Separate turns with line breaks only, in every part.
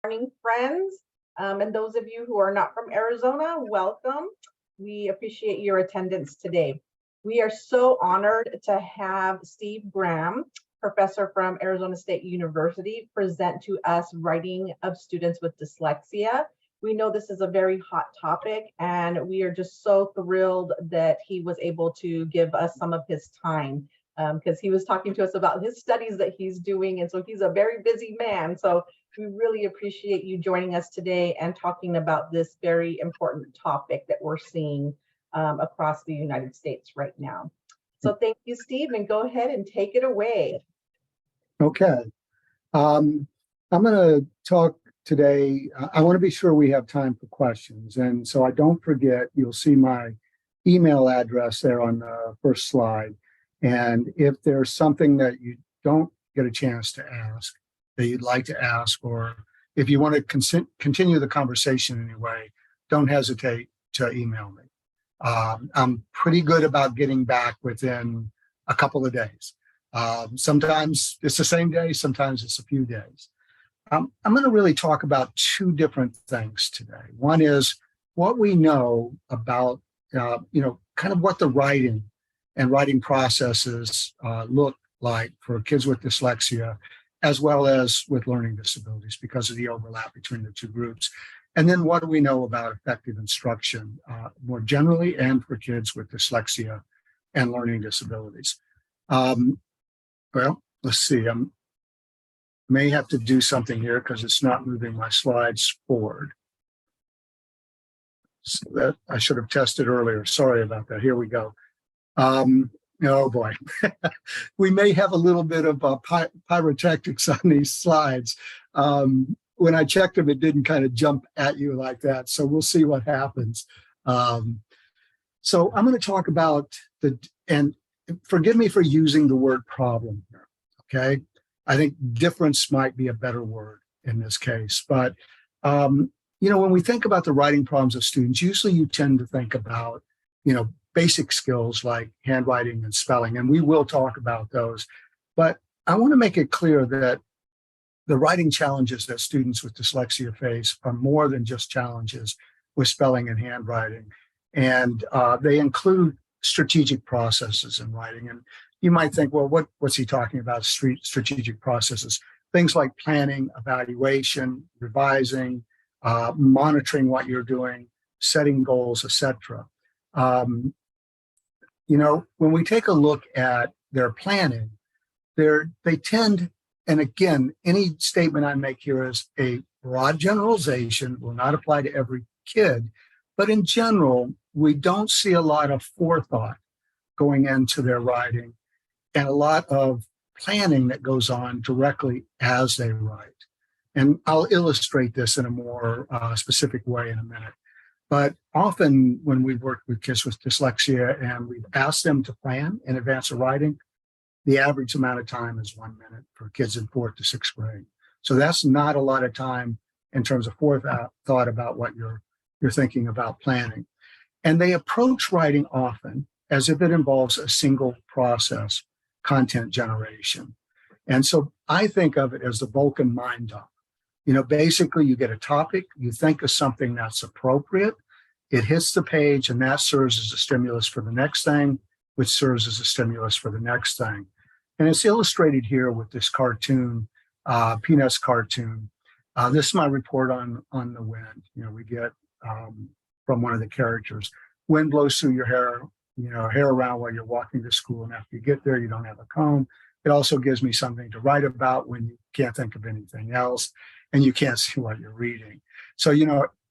morning, friends. And those of you who are not from Arizona, welcome. We appreciate your attendance today. We are so honored to have Steve Graham, professor from Arizona State University, present to us writing of students with dyslexia. We know this is a very hot topic, and we are just so thrilled that he was able to give us some of his time, because he was talking to us about his studies that he's doing, and so he's a very busy man. So we really appreciate you joining us today and talking about this very important topic that we're seeing across the United States right now. So thank you, Steve, and go ahead and take it away.
Okay. I'm going to talk today. I want to be sure we have time for questions. And so I don't forget, you'll see my email address there on the first slide. And if there's something that you don't get a chance to ask, that you'd like to ask, or if you want to continue the conversation anyway, don't hesitate to email me. I'm pretty good about getting back within a couple of days. Sometimes it's the same day, sometimes it's a few days. I'm going to really talk about two different things today. One is what we know about, kind of what the writing and writing processes look like for kids with dyslexia, as well as with learning disabilities, because of the overlap between the two groups. And then what do we know about effective instruction more generally and for kids with dyslexia and learning disabilities? Well, let's see. I may have to do something here because it's not moving my slides forward. So that I should have tested earlier. Sorry about that. Here we go. Oh boy, we may have a little bit of pyrotechnics on these slides. When I checked them, it didn't kind of jump at you like that. So we'll see what happens. So I'm going to talk about and forgive me for using the word problem here, okay? I think difference might be a better word in this case. But, when we think about the writing problems of students, usually you tend to think about, basic skills like handwriting and spelling, and we will talk about those. But I want to make it clear that the writing challenges that students with dyslexia face are more than just challenges with spelling and handwriting. And they include strategic processes in writing. And you might think, well, what's he talking about, strategic processes? Things like planning, evaluation, revising, monitoring what you're doing, setting goals, etc. When we take a look at their planning, they tend, and again, any statement I make here is a broad generalization, will not apply to every kid, but in general, we don't see a lot of forethought going into their writing and a lot of planning that goes on directly as they write. And I'll illustrate this in a more specific way in a minute. But often when we've worked with kids with dyslexia and we've asked them to plan in advance of writing, the average amount of time is 1 minute for kids in 4th to 6th grade. So that's not a lot of time in terms of forethought about what you're thinking about planning. And they approach writing often as if it involves a single process, content generation. And so I think of it as the Vulcan mind dump. Basically you get a topic, you think of something that's appropriate, it hits the page, and that serves as a stimulus for the next thing, which serves as a stimulus for the next thing. And it's illustrated here with this cartoon, Peanuts cartoon. This is my report on the wind. We get from one of the characters, wind blows through your hair, hair around while you're walking to school. And after you get there, you don't have a comb. It also gives me something to write about when you can't think of anything else and you can't see what you're reading. So,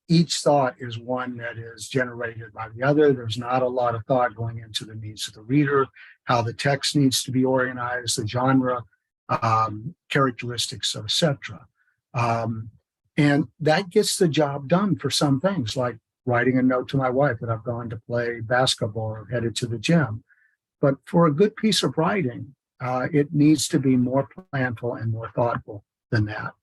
each thought is one that is generated by the other. There's not a lot of thought going into the needs of the reader, how the text needs to be organized, the genre, characteristics, etc. And that gets the job done for some things, like writing a note to my wife that I've gone to play basketball or headed to the gym. But for a good piece of writing, it needs to be more planful and more thoughtful than that.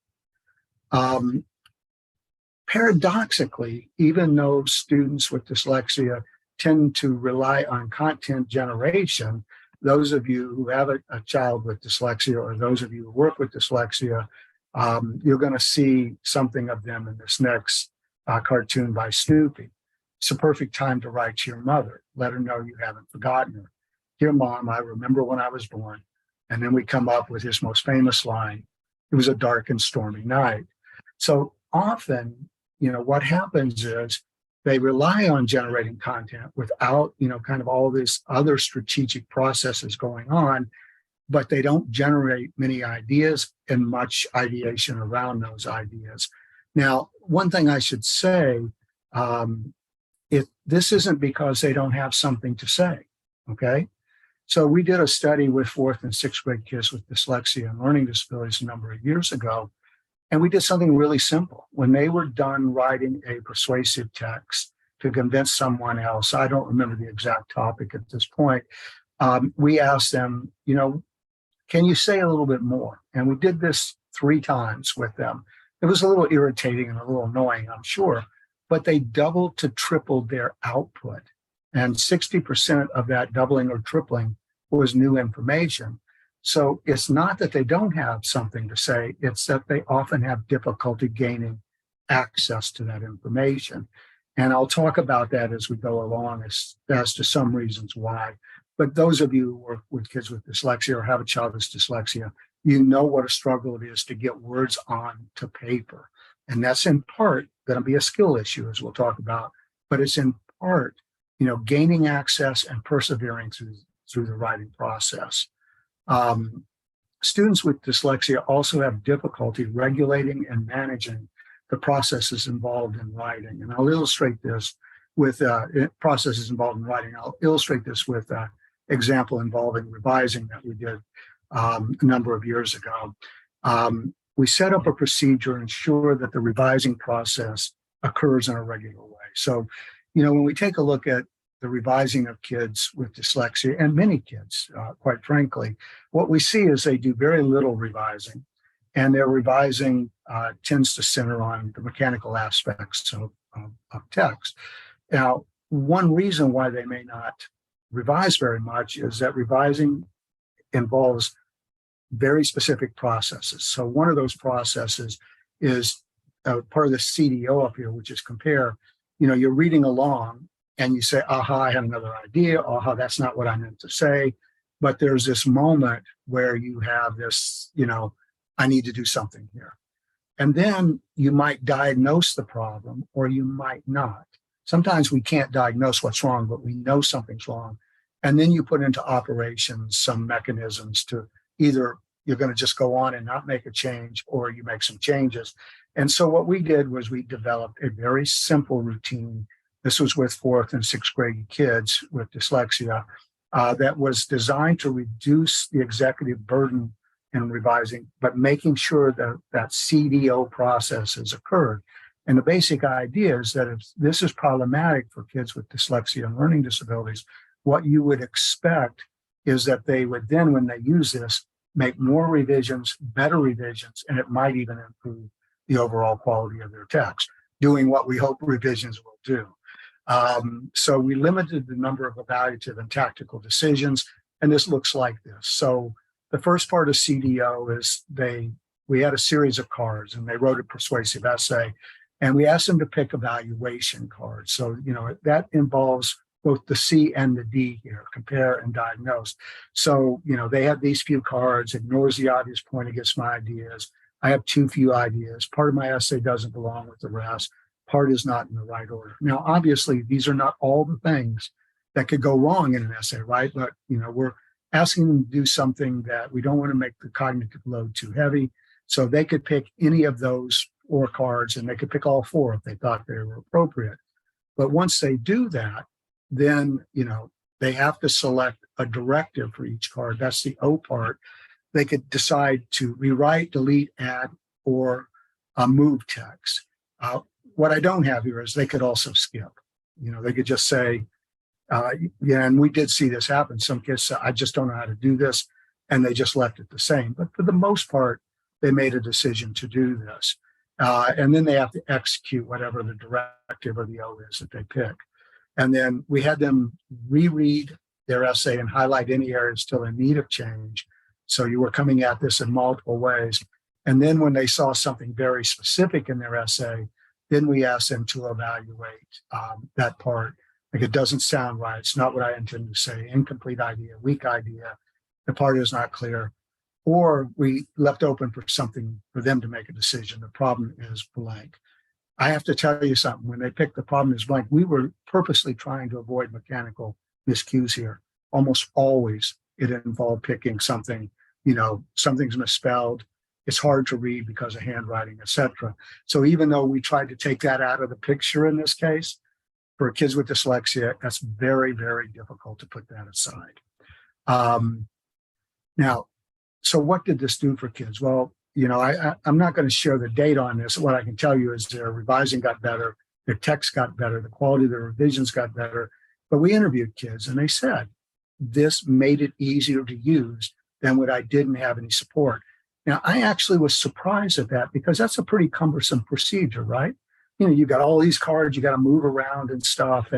Paradoxically, even though students with dyslexia tend to rely on content generation, those of you who have a child with dyslexia or those of you who work with dyslexia You're going to see something of them in this next cartoon by Snoopy. It's a perfect time to write to your mother. Let her know you haven't forgotten her. Dear Mom, I remember when I was born. And then we come up with his most famous line. It was a dark and stormy night. So often, what happens is they rely on generating content without, kind of all this other strategic processes going on, but they don't generate many ideas and much ideation around those ideas. Now, one thing I should say, this isn't because they don't have something to say, okay? So we did a study with 4th and 6th grade kids with dyslexia and learning disabilities a number of years ago, and we did something really simple. When they were done writing a persuasive text to convince someone else, I don't remember the exact topic at this point, we asked them, can you say a little bit more? And we did this 3 times with them. It was a little irritating and a little annoying, I'm sure, but they doubled to tripled their output. And 60% of that doubling or tripling was new information. So it's not that they don't have something to say, it's that they often have difficulty gaining access to that information. And I'll talk about that as we go along as to some reasons why. But those of you who work with kids with dyslexia or have a child with dyslexia, you know what a struggle it is to get words onto paper. And that's in part going to be a skill issue, as we'll talk about, but it's in part, gaining access and persevering through the writing process. Students with dyslexia also have difficulty regulating and managing the processes involved in writing. And I'll illustrate this with processes involved in writing. I'll illustrate this with an example involving revising that we did a number of years ago. We set up a procedure to ensure that the revising process occurs in a regular way. So, when we take a look at the revising of kids with dyslexia, and many kids, quite frankly, what we see is they do very little revising, and their revising tends to center on the mechanical aspects of text. Now, one reason why they may not revise very much is that revising involves very specific processes. So one of those processes is part of the CDO up here, which is compare. You're reading along and you say, aha, I have another idea. Aha, that's not what I meant to say. But there's this moment where you have this, I need to do something here. And then you might diagnose the problem or you might not. Sometimes we can't diagnose what's wrong, but we know something's wrong. And then you put into operation some mechanisms to either you're going to just go on and not make a change, or you make some changes. And so what we did was we developed a very simple routine. This was with 4th and 6th grade kids with dyslexia that was designed to reduce the executive burden in revising, but making sure that CDO process has occurred. And the basic idea is that if this is problematic for kids with dyslexia and learning disabilities, what you would expect is that they would then, when they use this, make more revisions, better revisions, and it might even improve the overall quality of their text, doing what we hope revisions will do. So we limited the number of evaluative and tactical decisions, and this looks like this. So the first part of CDO is we had a series of cards, and they wrote a persuasive essay, and we asked them to pick evaluation cards. So, that involves both the C and the D here, compare and diagnose. So, they have these few cards, ignores the obvious point against my ideas. I have too few ideas. Part of my essay doesn't belong with the rest. Part is not in the right order. Now, obviously, these are not all the things that could go wrong in an essay, right? But, we're asking them to do something that we don't want to make the cognitive load too heavy. So they could pick any of those 4 cards, and they could pick all 4 if they thought they were appropriate. But once they do that, then, they have to select a directive for each card. That's the O part. They could decide to rewrite, delete, add, or move text. What I don't have here is they could also skip. They could just say, and we did see this happen. Some kids said, I just don't know how to do this. And they just left it the same. But for the most part, they made a decision to do this. And then they have to execute whatever the directive or the O is that they pick. And then we had them reread their essay and highlight any areas still in need of change. So you were coming at this in multiple ways. And then when they saw something very specific in their essay, then we asked them to evaluate that part. Like, it doesn't sound right. It's not what I intended to say. Incomplete idea, weak idea. The part is not clear. Or we left open for something for them to make a decision. The problem is blank. I have to tell you something. When they picked the problem is blank, we were purposely trying to avoid mechanical miscues here. Almost always it involved picking something, something's misspelled. It's hard to read because of handwriting, etc. So even though we tried to take that out of the picture in this case, for kids with dyslexia, that's very, very difficult to put that aside. Now, so what did this do for kids? Well, I'm not going to share the data on this. What I can tell you is their revising got better, their text got better, the quality of their revisions got better. But we interviewed kids and they said, this made it easier to use than when I didn't have any support. Now, I actually was surprised at that because that's a pretty cumbersome procedure, right? You got all these cards, you got to move around and stuff.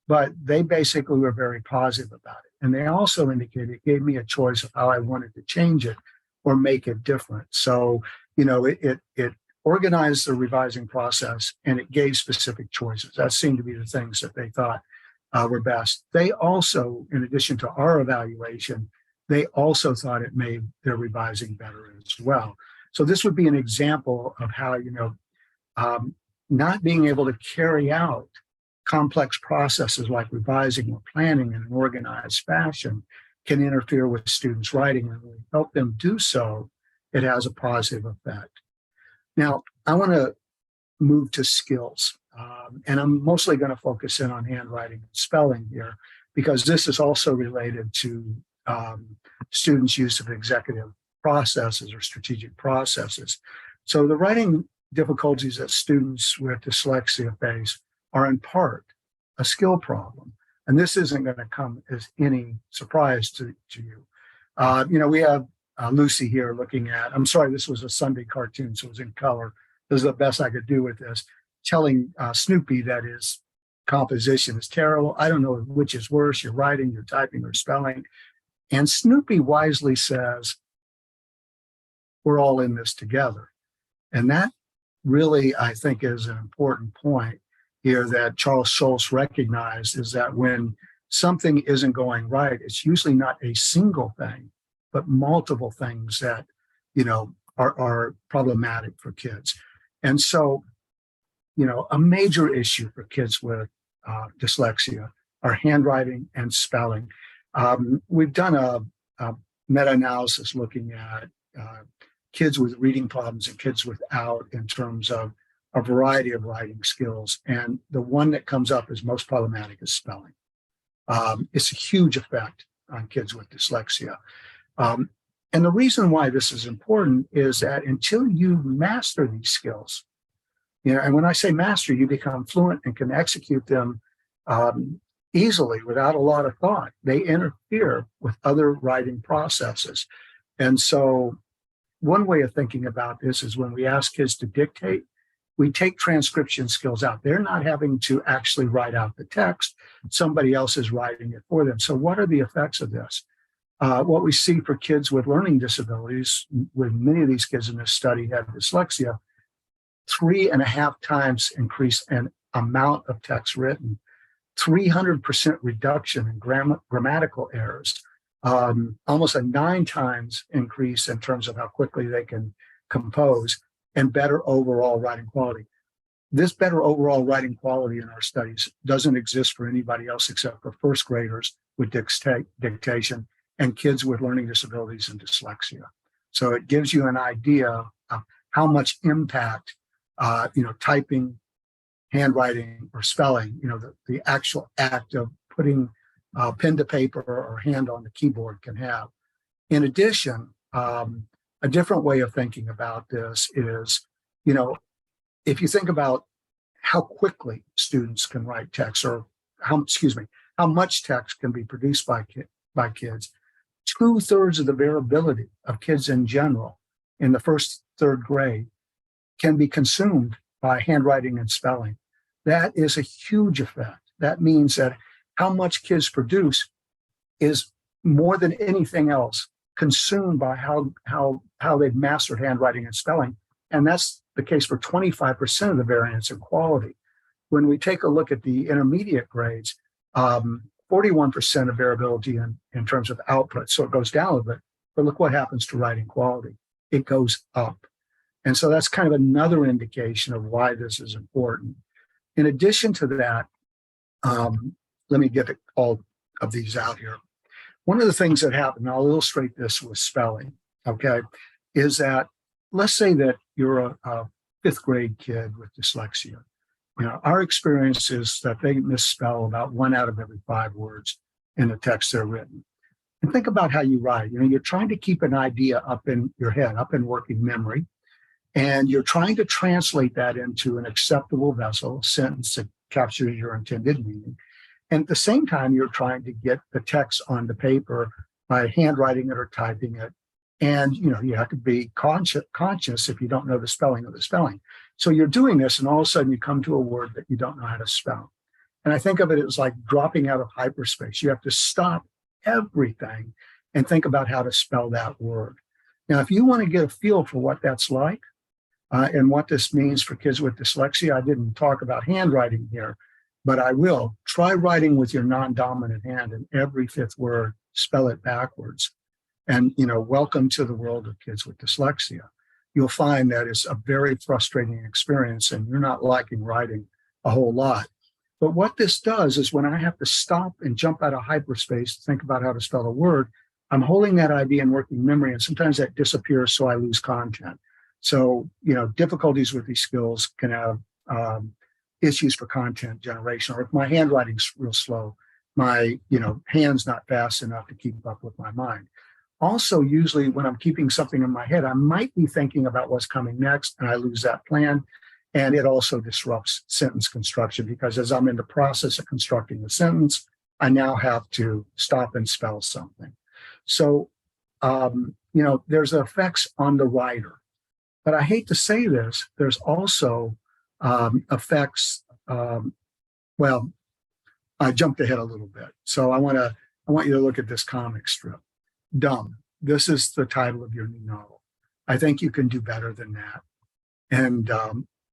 But they basically were very positive about it. And they also indicated, it gave me a choice of how I wanted to change it or make it different. So, it organized the revising process and it gave specific choices. That seemed to be the things that they thought were best. They also, in addition to our evaluation, they also thought it made their revising better as well. So this would be an example of how, not being able to carry out complex processes like revising or planning in an organized fashion can interfere with students' writing. And when we help them do so, it has a positive effect. Now, I want to move to skills. And I'm mostly going to focus in on handwriting and spelling here, because this is also related to students' use of executive processes or strategic processes. So the writing difficulties that students with dyslexia face are in part a skill problem. And this isn't going to come as any surprise to you. We have Lucy here looking at, I'm sorry, this was a Sunday cartoon, so it was in color. This is the best I could do with this, telling Snoopy that his composition is terrible. I don't know which is worse, your writing, your typing, or spelling. And Snoopy wisely says, we're all in this together. And that really, I think, is an important point here that Charles Schulz recognized, is that when something isn't going right, it's usually not a single thing, but multiple things that, are problematic for kids. And so, a major issue for kids with dyslexia are handwriting and spelling. We've done a meta-analysis looking at kids with reading problems and kids without, in terms of a variety of writing skills. And the one that comes up as most problematic is spelling. It's a huge effect on kids with dyslexia. And the reason why this is important is that until you master these skills, and when I say master, you become fluent and can execute them easily without a lot of thought. They interfere with other writing processes. And so one way of thinking about this is when we ask kids to dictate, we take transcription skills out. They're not having to actually write out the text. Somebody else is writing it for them. So what are the effects of this? What we see for kids with learning disabilities, with many of these kids in this study have dyslexia, 3.5 times increase in amount of text written, 300% reduction in grammatical errors, almost a 9 times increase in terms of how quickly they can compose, and better overall writing quality. This better overall writing quality in our studies doesn't exist for anybody else except for first graders with dictation and kids with learning disabilities and dyslexia. So it gives you an idea of how much impact, typing, handwriting, or spelling, the actual act of putting pen to paper or hand on the keyboard can have. In addition, a different way of thinking about this is, if you think about how quickly students can write text, or how much text can be produced by kids, 2/3 of the variability of kids in general in the first, third grade can be consumed by handwriting and spelling. That is a huge effect. That means that how much kids produce is more than anything else consumed by how they've mastered handwriting and spelling. And that's the case for 25% of the variance in quality. When we take a look at the intermediate grades, 41% of variability in terms of output. So it goes down a little bit, but look what happens to writing quality. It goes up. And so that's kind of another indication of why this is important. In addition to that, let me get all of these out here. One of the things that happened, I'll illustrate this with spelling, okay, is that let's say that you're a fifth grade kid with dyslexia. Our experience is that they misspell about 1 out of every 5 words in the text they're written. And think about how you write. You're trying to keep an idea up in your head, up in working memory, and you're trying to translate that into an acceptable vessel, a sentence that captures your intended meaning. And at the same time, you're trying to get the text onto paper by handwriting it or typing it. And, you have to be conscious if you don't know the spelling of the spelling. So you're doing this, and all of a sudden you come to a word that you don't know how to spell. And I think of it as like dropping out of hyperspace. You have to stop everything and think about how to spell that word. Now, if you want to get a feel for what that's like and what this means for kids with dyslexia, I didn't talk about handwriting here, but I will. Try writing with your non-dominant hand, and every 5th word, spell it backwards. And, welcome to the world of kids with dyslexia. You'll find that it's a very frustrating experience, and you're not liking writing a whole lot. But what this does is when I have to stop and jump out of hyperspace to think about how to spell a word, I'm holding that idea in working memory, and sometimes that disappears, so I lose content. So, difficulties with these skills can have issues for content generation, or if my handwriting's real slow, my, hand's not fast enough to keep up with my mind. Also, usually when I'm keeping something in my head, I might be thinking about what's coming next, and I lose that plan. And it also disrupts sentence construction, because as I'm in the process of constructing the sentence, I now have to stop and spell something. So, there's effects on the writer. But I hate to say this, there's also effects. Well, I jumped ahead a little bit. So I want you to look at this comic strip. Dumb. This is the title of your new novel. I think you can do better than that. And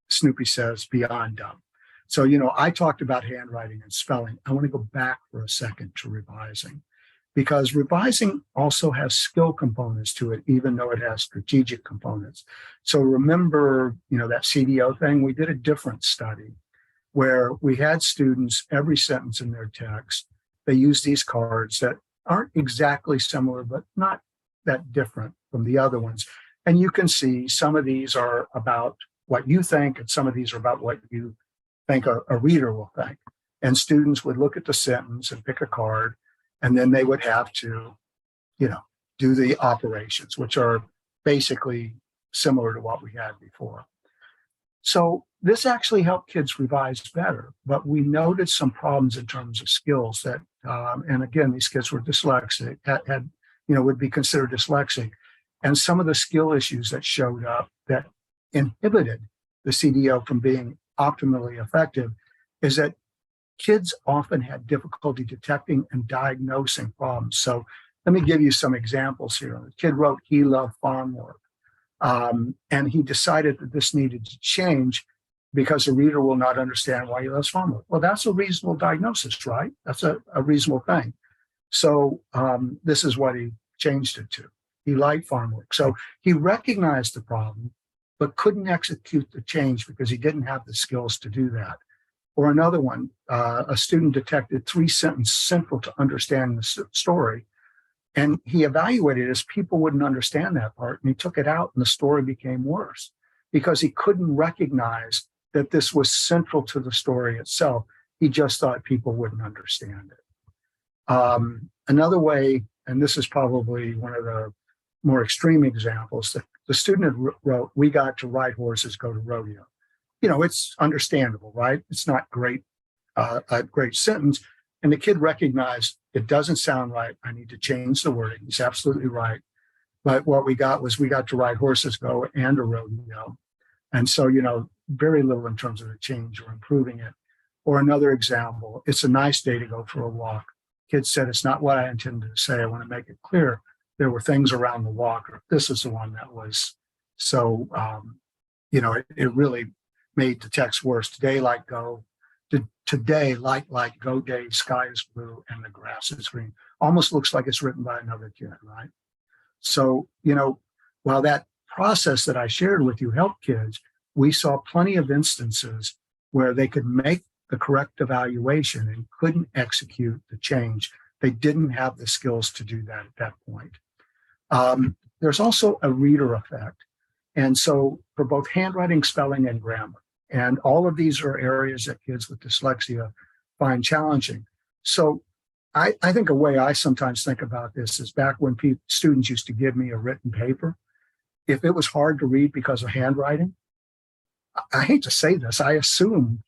Snoopy says, beyond dumb. So, I talked about handwriting and spelling. I want to go back for a second to revising, because revising also has skill components to it, even though it has strategic components. So remember, that CDO thing, we did a different study where we had students, every sentence in their text, they use these cards that aren't exactly similar, but not that different from the other ones. And you can see some of these are about what you think, and some of these are about what you think a reader will think. And students would look at the sentence and pick a card, and then they would have to, do the operations, which are basically similar to what we had before. So this actually helped kids revise better, but we noted some problems in terms of skills that, and again, these kids were dyslexic, had would be considered dyslexic. And some of the skill issues that showed up that inhibited the CDO from being optimally effective is that kids often had difficulty detecting and diagnosing problems. So let me give you some examples here. The kid wrote, he loved farm work. And he decided that this needed to change because the reader will not understand why he loves farm work. Well, that's a reasonable diagnosis, right? That's a reasonable thing. So this is what he changed it to. He liked farm work. So he recognized the problem, but couldn't execute the change because he didn't have the skills to do that. Or another one, a student detected 3 sentences central to understanding the story. And he evaluated it as people wouldn't understand that part. And he took it out, and the story became worse because he couldn't recognize that this was central to the story itself. He just thought people wouldn't understand it. Another way, and this is probably one of the more extreme examples, the student wrote, we got to ride horses, go to rodeo. It's understandable, right? It's not a great sentence. And the kid recognized it doesn't sound right. I need to change the wording. He's absolutely right. But what we got was we got to ride horses, go, and a rodeo. And so, very little in terms of the change or improving it. Or another example, it's a nice day to go for a walk. Kid said, it's not what I intended to say. I want to make it clear there were things around the walker. This is the one that was so, it really made the text worse. Today, like go. Today, like go day, sky is blue and the grass is green. Almost looks like it's written by another kid, right? So, while that process that I shared with you helped kids, we saw plenty of instances where they could make the correct evaluation and couldn't execute the change. They didn't have the skills to do that at that point. There's also a reader effect. And so for both handwriting, spelling, and grammar, and all of these are areas that kids with dyslexia find challenging. So I think a way I sometimes think about this is back when students used to give me a written paper. If it was hard to read because of handwriting, I hate to say this, I assumed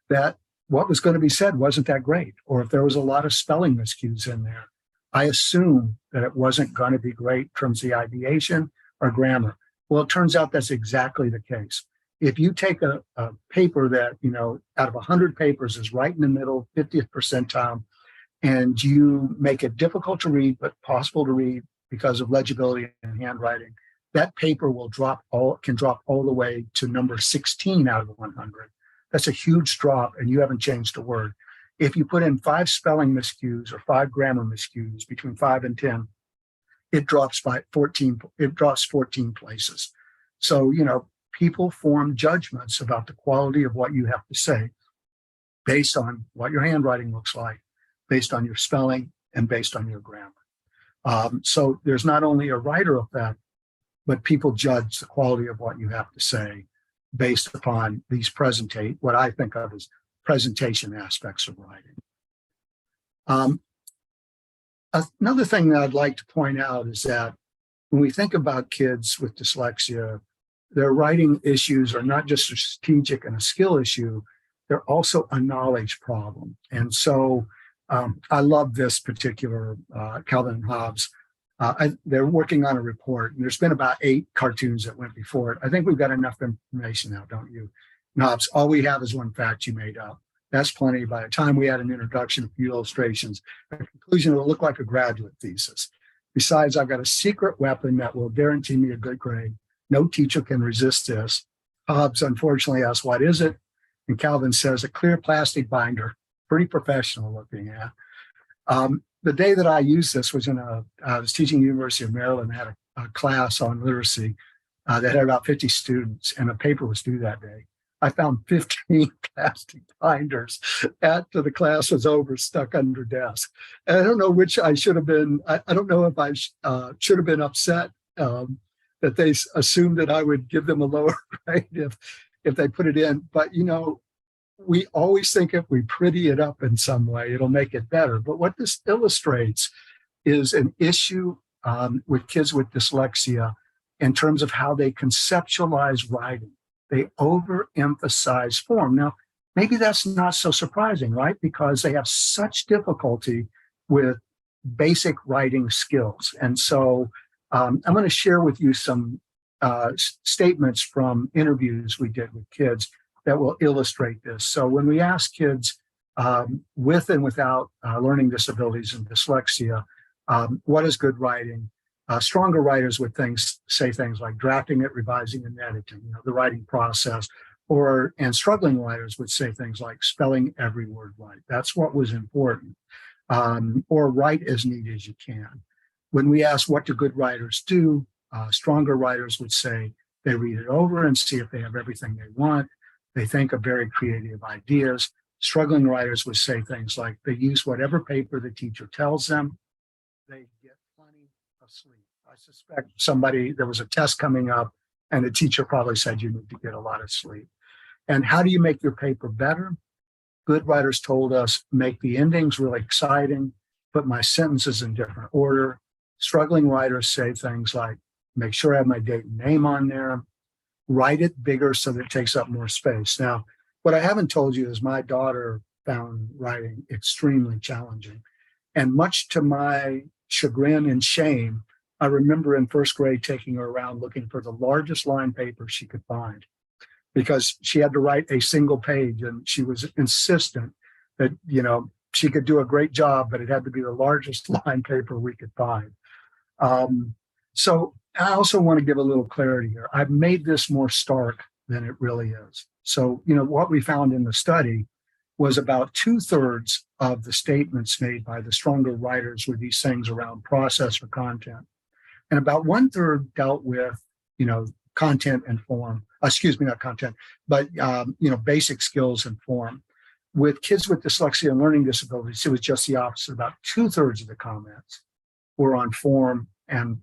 that what was going to be said wasn't that great. Or if there was a lot of spelling miscues in there, I assumed that it wasn't going to be great in terms of the ideation or grammar. Well, it turns out that's exactly the case. If you take a paper that, out of 100 papers is right in the middle, 50th percentile, and you make it difficult to read, but possible to read because of legibility and handwriting, that paper can drop all the way to number 16 out of the 100. That's a huge drop, and you haven't changed a word. If you put in 5 spelling miscues or 5 grammar miscues between 5 and 10, it drops 14 places. So, people form judgments about the quality of what you have to say based on what your handwriting looks like, based on your spelling, and based on your grammar. So there's not only a writer effect, but people judge the quality of what you have to say based upon these what I think of as presentation aspects of writing. Another thing that I'd like to point out is that when we think about kids with dyslexia, their writing issues are not just a strategic and a skill issue, they're also a knowledge problem. And so I love this particular Calvin and Hobbes. They're working on a report, and there's been about 8 cartoons that went before it. I think we've got enough information now, don't you? Hobbes, all we have is one fact you made up. That's plenty. By the time we had an introduction, a few illustrations, a conclusion will look like a graduate thesis. Besides, I've got a secret weapon that will guarantee me a good grade. No teacher can resist this. Hobbes unfortunately asks, what is it? And Calvin says, a clear plastic binder, pretty professional looking at. The day that I used this was I was teaching at the University of Maryland. I had a class on literacy that had about 50 students, and a paper was due that day. I found 15 plastic binders after the class was over, stuck under desk. And I don't know which I should have been. I don't know if I should have been upset that they assumed that I would give them a lower grade if they put it in. But, we always think if we pretty it up in some way, it'll make it better. But what this illustrates is an issue with kids with dyslexia in terms of how they conceptualize writing. They overemphasize form. Now, maybe that's not so surprising, right? Because they have such difficulty with basic writing skills. And so I'm going to share with you some statements from interviews we did with kids that will illustrate this. So when we ask kids with and without learning disabilities and dyslexia, what is good writing? Stronger writers would say things like drafting it, revising, and editing, the writing process. And struggling writers would say things like spelling every word right. That's what was important. Or write as neat as you can. When we ask what do good writers do, stronger writers would say they read it over and see if they have everything they want. They think of very creative ideas. Struggling writers would say things like they use whatever paper the teacher tells them. They get plenty of sleep. I suspect there was a test coming up, and the teacher probably said you need to get a lot of sleep. And how do you make your paper better? Good writers told us, make the endings really exciting, put my sentences in different order. Struggling writers say things like, make sure I have my date and name on there. Write it bigger so that it takes up more space. Now, what I haven't told you is my daughter found writing extremely challenging. And much to my chagrin and shame, I remember in first grade taking her around looking for the largest line paper she could find, because she had to write a single page, and she was insistent that, she could do a great job, but it had to be the largest line paper we could find. So I also want to give a little clarity here. I've made this more stark than it really is. So, what we found in the study was about 2/3 of the statements made by the stronger writers were these things around process or content. And about 1/3 dealt with, content and form, excuse me, not content, but, basic skills and form. With kids with dyslexia and learning disabilities, it was just the opposite. About 2/3 of the comments were on form and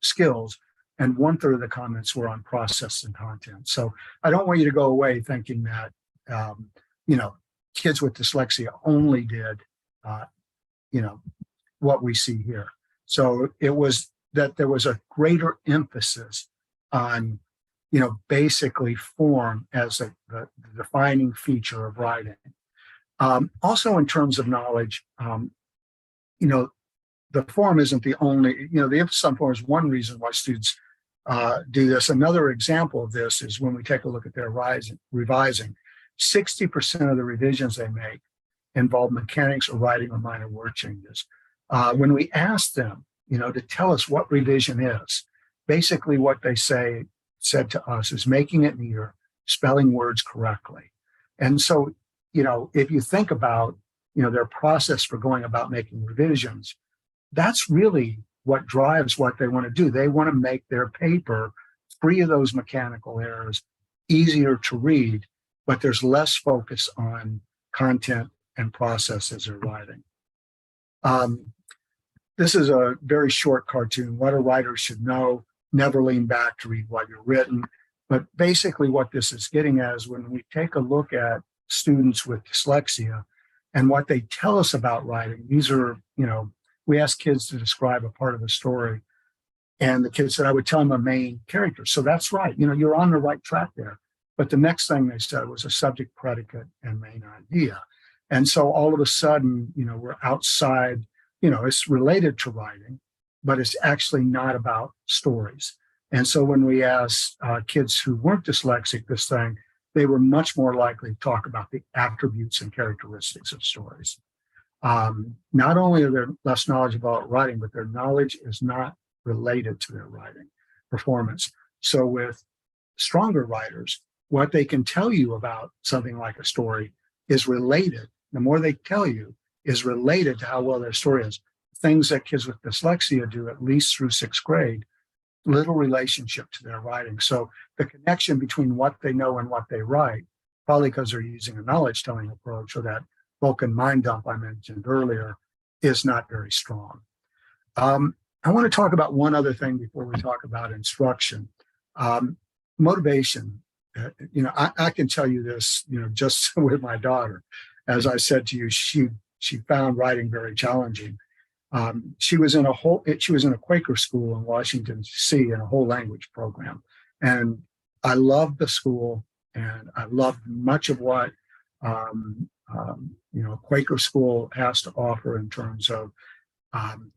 skills, and 1/3 of the comments were on process and content. So I don't want you to go away thinking that, kids with dyslexia only did, what we see here. So it was that there was a greater emphasis on, basically form as the defining feature of writing. Also, in terms of knowledge, the form isn't the only, the emphasis on form is one reason why students do this. Another example of this is when we take a look at their revising, 60% of the revisions they make involve mechanics or writing or minor word changes. When we ask them, to tell us what revision is, basically what they said to us is making it neater, spelling words correctly. And so, if you think about, their process for going about making revisions, that's really what drives what they want to do. They want to make their paper free of those mechanical errors, easier to read, but there's less focus on content and process as they're writing. This is a very short cartoon. What a writer should know: never lean back to read what you've written. But basically what this is getting at is when we take a look at students with dyslexia and what they tell us about writing, these are, we ask kids to describe a part of a story, and the kids said, I would tell them a main character. So that's right. You're on the right track there. But the next thing they said was a subject, predicate, and main idea. And so all of a sudden, we're outside, it's related to writing, but it's actually not about stories. And so when we asked kids who weren't dyslexic this thing, they were much more likely to talk about the attributes and characteristics of stories. Not only are there less knowledge about writing, but their knowledge is not related to their writing performance. So with stronger writers, what they can tell you about something like a story is related. The more they tell you is related to how well their story is. Things that kids with dyslexia do, at least through 6th grade, little relationship to their writing. So the connection between what they know and what they write, probably because they're using a knowledge telling approach, or that Vulcan mind dump I mentioned earlier, is not very strong. I want to talk about one other thing before we talk about instruction. Motivation. I can tell you this, just with my daughter. As I said to you, she found writing very challenging. She was in a Quaker school in Washington, D.C., in a whole language program. And I loved the school, and I loved much of what, Quaker school has to offer in terms of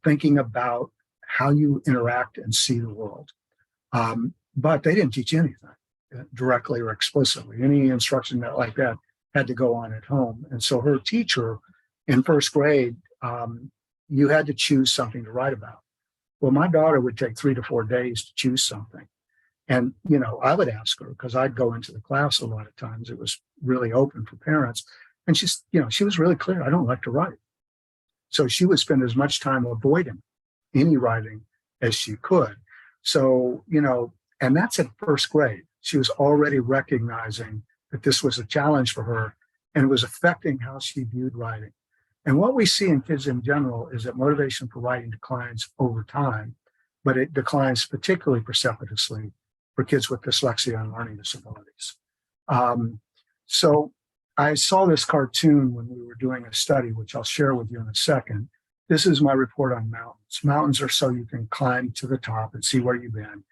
thinking about how you interact and see the world. But they didn't teach anything directly or explicitly. Any instruction like that had to go on at home. And so her teacher in 1st grade, you had to choose something to write about. Well, my daughter would take 3 to 4 days to choose something. And, I would ask her, because I'd go into the class a lot of times. It was really open for parents. And she was really clear: I don't like to write. So she would spend as much time avoiding any writing as she could. So, and that's at 1st grade. She was already recognizing that this was a challenge for her, and it was affecting how she viewed writing. And what we see in kids in general is that motivation for writing declines over time, but it declines particularly precipitously for kids with dyslexia and learning disabilities. So I saw this cartoon when we were doing a study, which I'll share with you in a second. This is my report on mountains. Mountains are so you can climb to the top and see where you've been.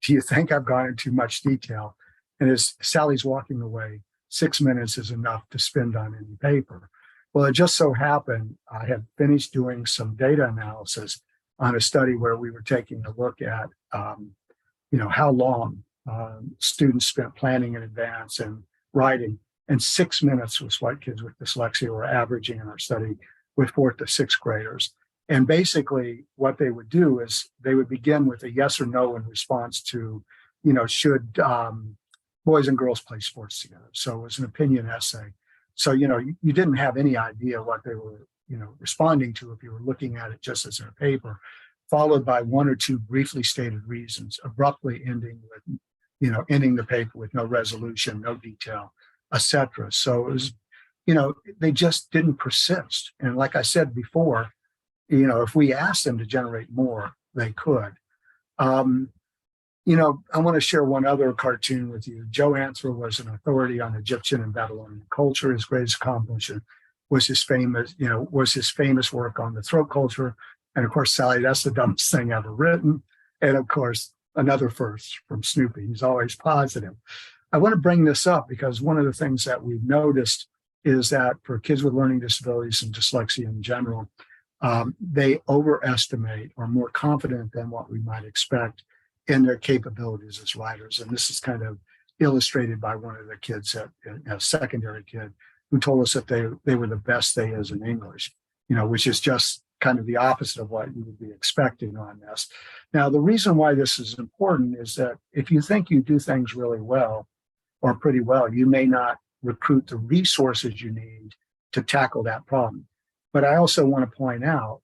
Do you think I've gone into much detail? And as Sally's walking away, 6 minutes is enough to spend on any paper. Well, it just so happened I had finished doing some data analysis on a study where we were taking a look at, how long students spent planning in advance and writing. And 6 minutes was what kids with dyslexia were averaging in our study with 4th to 6th graders. And basically what they would do is they would begin with a yes or no in response to, should boys and girls play sports together? So it was an opinion essay. So, you didn't have any idea what they were, responding to if you were looking at it just as a paper, followed by one or two briefly stated reasons, abruptly ending with, ending the paper with no resolution, no detail, etc. So it was, they just didn't persist. And like I said before, if we asked them to generate more, they could. I want to share one other cartoon with you. Joe Answer was an authority on Egyptian and Babylonian culture. His greatest accomplishment was his famous work on the throat culture. And of course, Sally, that's the dumbest thing ever written. And of course, another first from Snoopy. He's always positive. I want to bring this up because one of the things that we've noticed is that for kids with learning disabilities and dyslexia in general, they overestimate or more confident than what we might expect in their capabilities as writers. And this is kind of illustrated by one of the kids, a secondary kid, who told us that they were the best they is in English, which is just kind of the opposite of what you would be expecting on this. Now, the reason why this is important is that if you think you do things really well or pretty well, you may not recruit the resources you need to tackle that problem. But I also want to point out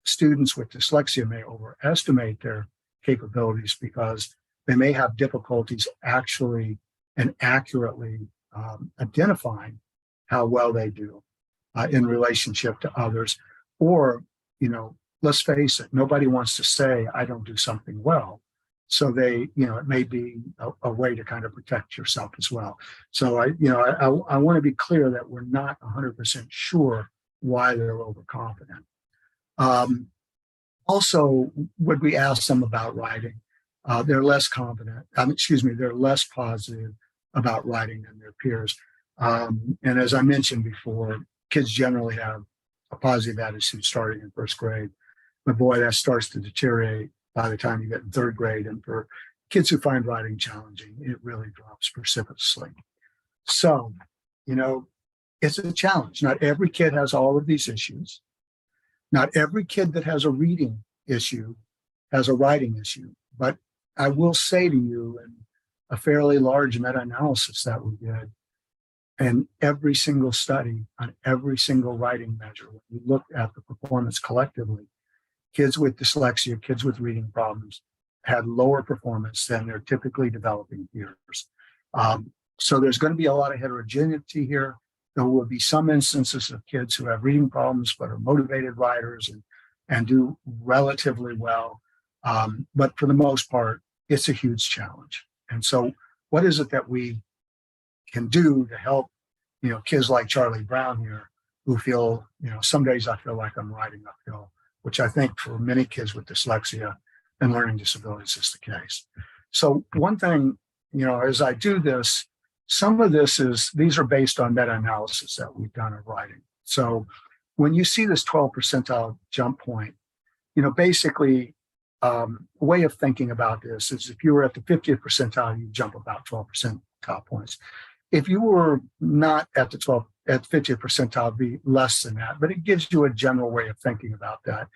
students with dyslexia may overestimate their capabilities because they may have difficulties actually and accurately identifying how well they do in relationship to others. Or, let's face it, nobody wants to say, I don't do something well. So they, it may be a way to kind of protect yourself as well. So I want to be clear that we're not 100% sure why they're overconfident. Also, when we ask them about writing, they're less confident. They're less positive about writing than their peers. And as I mentioned before, kids generally have a positive attitude starting in first grade. But boy, that starts to deteriorate by the time you get in third grade. And for kids who find writing challenging, it really drops precipitously. So, it's a challenge. Not every kid has all of these issues. Not every kid that has a reading issue has a writing issue. But I will say to you, in a fairly large meta-analysis that we did, and every single study on every single writing measure, when we looked at the performance collectively, kids with dyslexia, kids with reading problems had lower performance than their typically developing peers. So there's going to be a lot of heterogeneity here. There will be some instances of kids who have reading problems but are motivated writers and do relatively well. But for the most part, it's a huge challenge. And so what is it that we can do to help, kids like Charlie Brown here who feel, some days I feel like I'm riding uphill, which I think for many kids with dyslexia and learning disabilities is the case. So one thing, as I do this, some of these are based on meta-analysis that we've done of writing. So when you see this 12 percentile jump point, basically a way of thinking about this is if you were at the 50th percentile, you jump about 12 percentile points. If you were not at the 50th percentile, it'd be less than that, but it gives you a general way of thinking about that.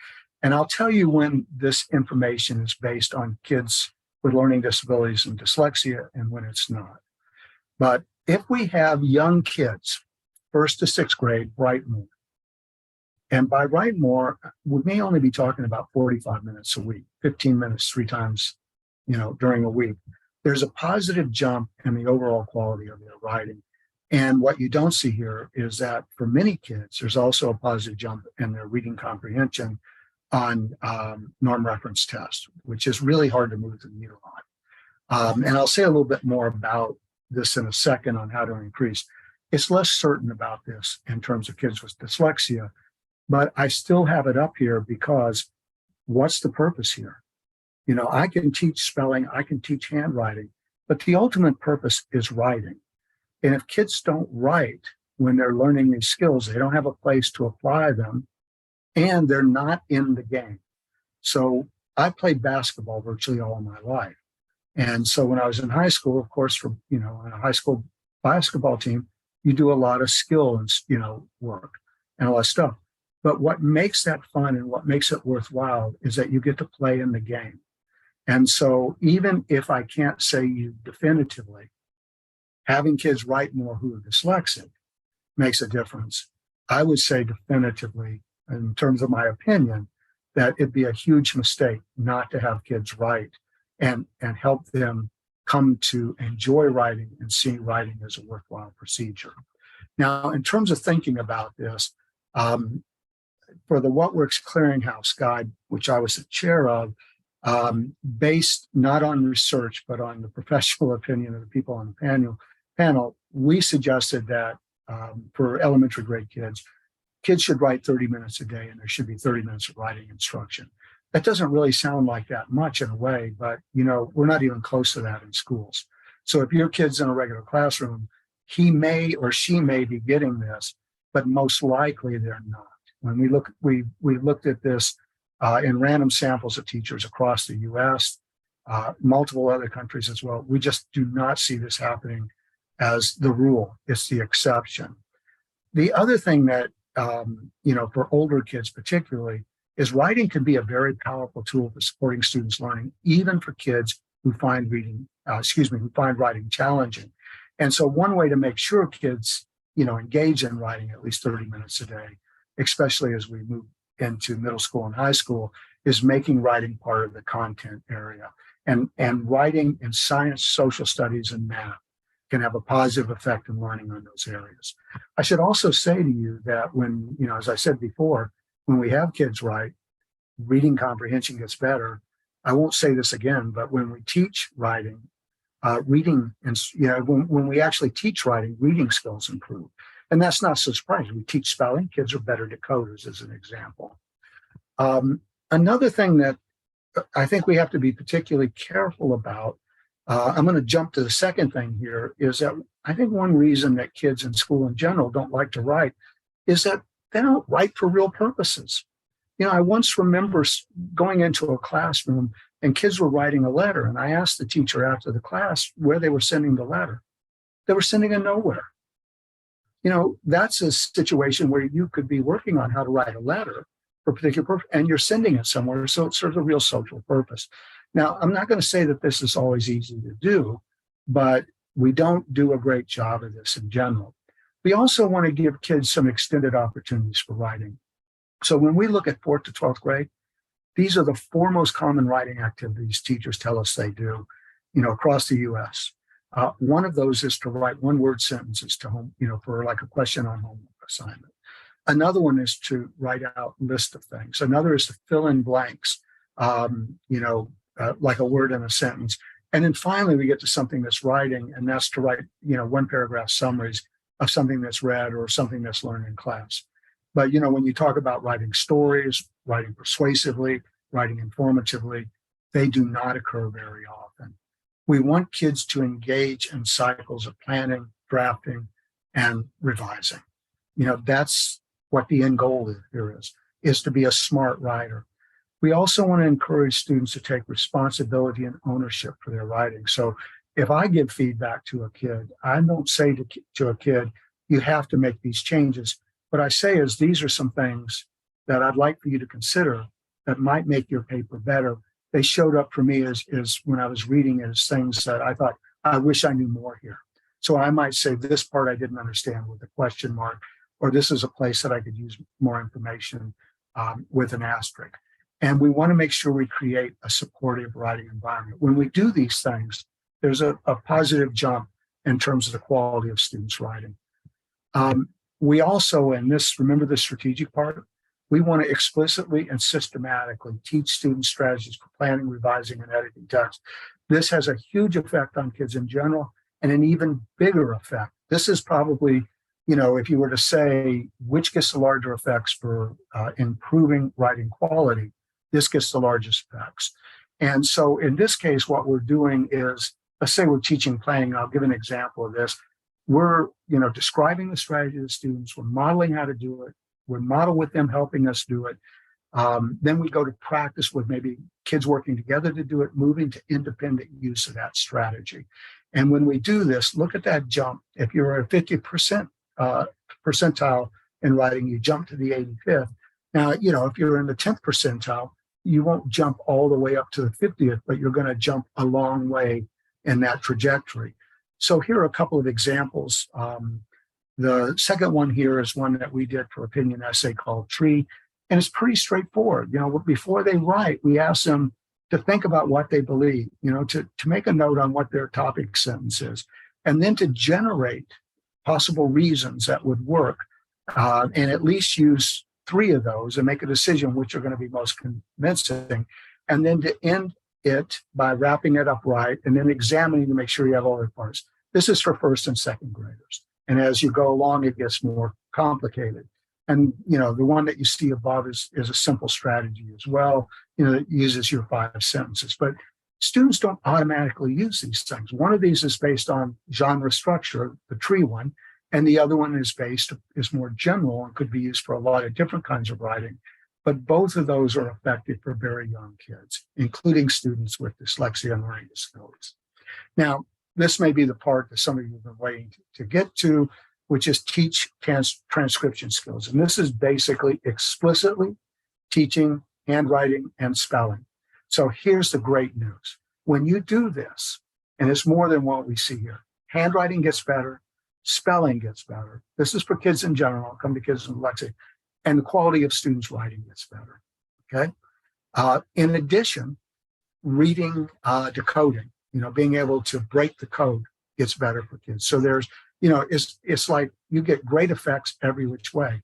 And I'll tell you when this information is based on kids with learning disabilities and dyslexia and when it's not. But if we have young kids, first to sixth grade, write more. And by write more, we may only be talking about 45 minutes a week, 15 minutes, 3 times, during a week. There's a positive jump in the overall quality of their writing. And what you don't see here is that for many kids, there's also a positive jump in their reading comprehension on norm reference test, which is really hard to move the needle on. And I'll say a little bit more about this in a second on how to increase. It's less certain about this in terms of kids with dyslexia, but I still have it up here because what's the purpose here? I can teach spelling, I can teach handwriting, but the ultimate purpose is writing. And if kids don't write when they're learning these skills, they don't have a place to apply them, and they're not in the game. So I played basketball virtually all my life. And so when I was in high school, of course, in a high school basketball team, you do a lot of skill and, work and all that stuff. But what makes that fun and what makes it worthwhile is that you get to play in the game. And so even if I can't say you definitively, having kids write more who are dyslexic makes a difference. I would say definitively, in terms of my opinion, that it'd be a huge mistake not to have kids write and help them come to enjoy writing and see writing as a worthwhile procedure. Now, in terms of thinking about this, for the What Works Clearinghouse Guide, which I was the chair of, based not on research, but on the professional opinion of the people on the panel, we suggested that for elementary grade kids should write 30 minutes a day, and there should be 30 minutes of writing instruction. That doesn't really sound like that much in a way, but we're not even close to that in schools. So if your kid's in a regular classroom, he may or she may be getting this, but most likely they're not. When we looked at this in random samples of teachers across the U.S., multiple other countries as well, we just do not see this happening as the rule. It's the exception. The other thing that, for older kids particularly, is writing can be a very powerful tool for supporting students' learning, even for kids who find writing challenging. And so one way to make sure kids, engage in writing at least 30 minutes a day, especially as we move into middle school and high school, is making writing part of the content area. And writing in science, social studies, and math can have a positive effect in learning on those areas. I should also say to you that when, as I said before, when we have kids write, reading comprehension gets better. I won't say this again, but when we teach writing, when we actually teach writing, reading skills improve. And that's not so surprising. We teach spelling, kids are better decoders, as an example. Another thing that I think we have to be particularly careful about, I'm going to jump to the second thing here, is that I think one reason that kids in school in general don't like to write is that they don't write for real purposes. I once remember going into a classroom and kids were writing a letter, and I asked the teacher after the class where they were sending the letter. They were sending it nowhere. That's a situation where you could be working on how to write a letter for a particular purpose, and you're sending it somewhere, so it serves a real social purpose. Now, I'm not going to say that this is always easy to do, but we don't do a great job of this in general. We also want to give kids some extended opportunities for writing. So when we look at 4th to 12th grade, these are the 4 most common writing activities teachers tell us they do, across the U.S. One of those is to write one-word sentences to home, for like a question on homework assignment. Another one is to write out a list of things. Another is to fill in blanks, like a word in a sentence. And then finally, we get to something that's writing, and that's to write, 1-paragraph summaries of something that's read or something that's learned in class. But, when you talk about writing stories, writing persuasively, writing informatively, they do not occur very often. We want kids to engage in cycles of planning, drafting, and revising. That's what the end goal here is to be a smart writer. We also want to encourage students to take responsibility and ownership for their writing. So if I give feedback to a kid, I don't say to a kid, you have to make these changes. What I say is, these are some things that I'd like for you to consider that might make your paper better. They showed up for me as when I was reading it as things that I thought, I wish I knew more here. So I might say, this part I didn't understand with a question mark, or this is a place that I could use more information with an asterisk. And we want to make sure we create a supportive writing environment. When we do these things, there's a positive jump in terms of the quality of students' writing. We also, remember the strategic part, we want to explicitly and systematically teach students strategies for planning, revising, and editing text. This has a huge effect on kids in general, and an even bigger effect. This is probably, if you were to say which gets the larger effects for improving writing quality, this gets the largest effects. And so in this case, what we're doing is, let's say we're teaching planning. I'll give an example of this. We're, describing the strategy to the students. We're modeling how to do it. We model with them helping us do it. Then we go to practice with maybe kids working together to do it, moving to independent use of that strategy. And when we do this, look at that jump. If you're a 50% percentile in writing, you jump to the 85th. Now, if you're in the 10th percentile, you won't jump all the way up to the 50th, but you're going to jump a long way in that trajectory. So here are a couple of examples. The second one here is one that we did for opinion essay called Tree, and it's pretty straightforward. Before they write, we ask them to think about what they believe, to make a note on what their topic sentence is, and then to generate possible reasons that would work, and at least use 3 of those and make a decision which are going to be most convincing, and then to end it by wrapping it up right and then examining to make sure you have all the parts. This is for first and second graders. And as you go along, it gets more complicated. And, the one that you see above is a simple strategy as well, that uses your 5 sentences. But students don't automatically use these things. One of these is based on genre structure, the tree one, and the other one is more general and could be used for a lot of different kinds of writing. But both of those are effective for very young kids, including students with dyslexia and learning disabilities. Now, this may be the part that some of you have been waiting to get to, which is teach transcription skills. And this is basically explicitly teaching handwriting and spelling. So here's the great news. When you do this, and it's more than what we see here, handwriting gets better, spelling gets better. This is for kids in general. I'll come to kids with dyslexia. And the quality of students' writing gets better, okay? In addition, reading, decoding, being able to break the code gets better for kids. So there's, it's like you get great effects every which way.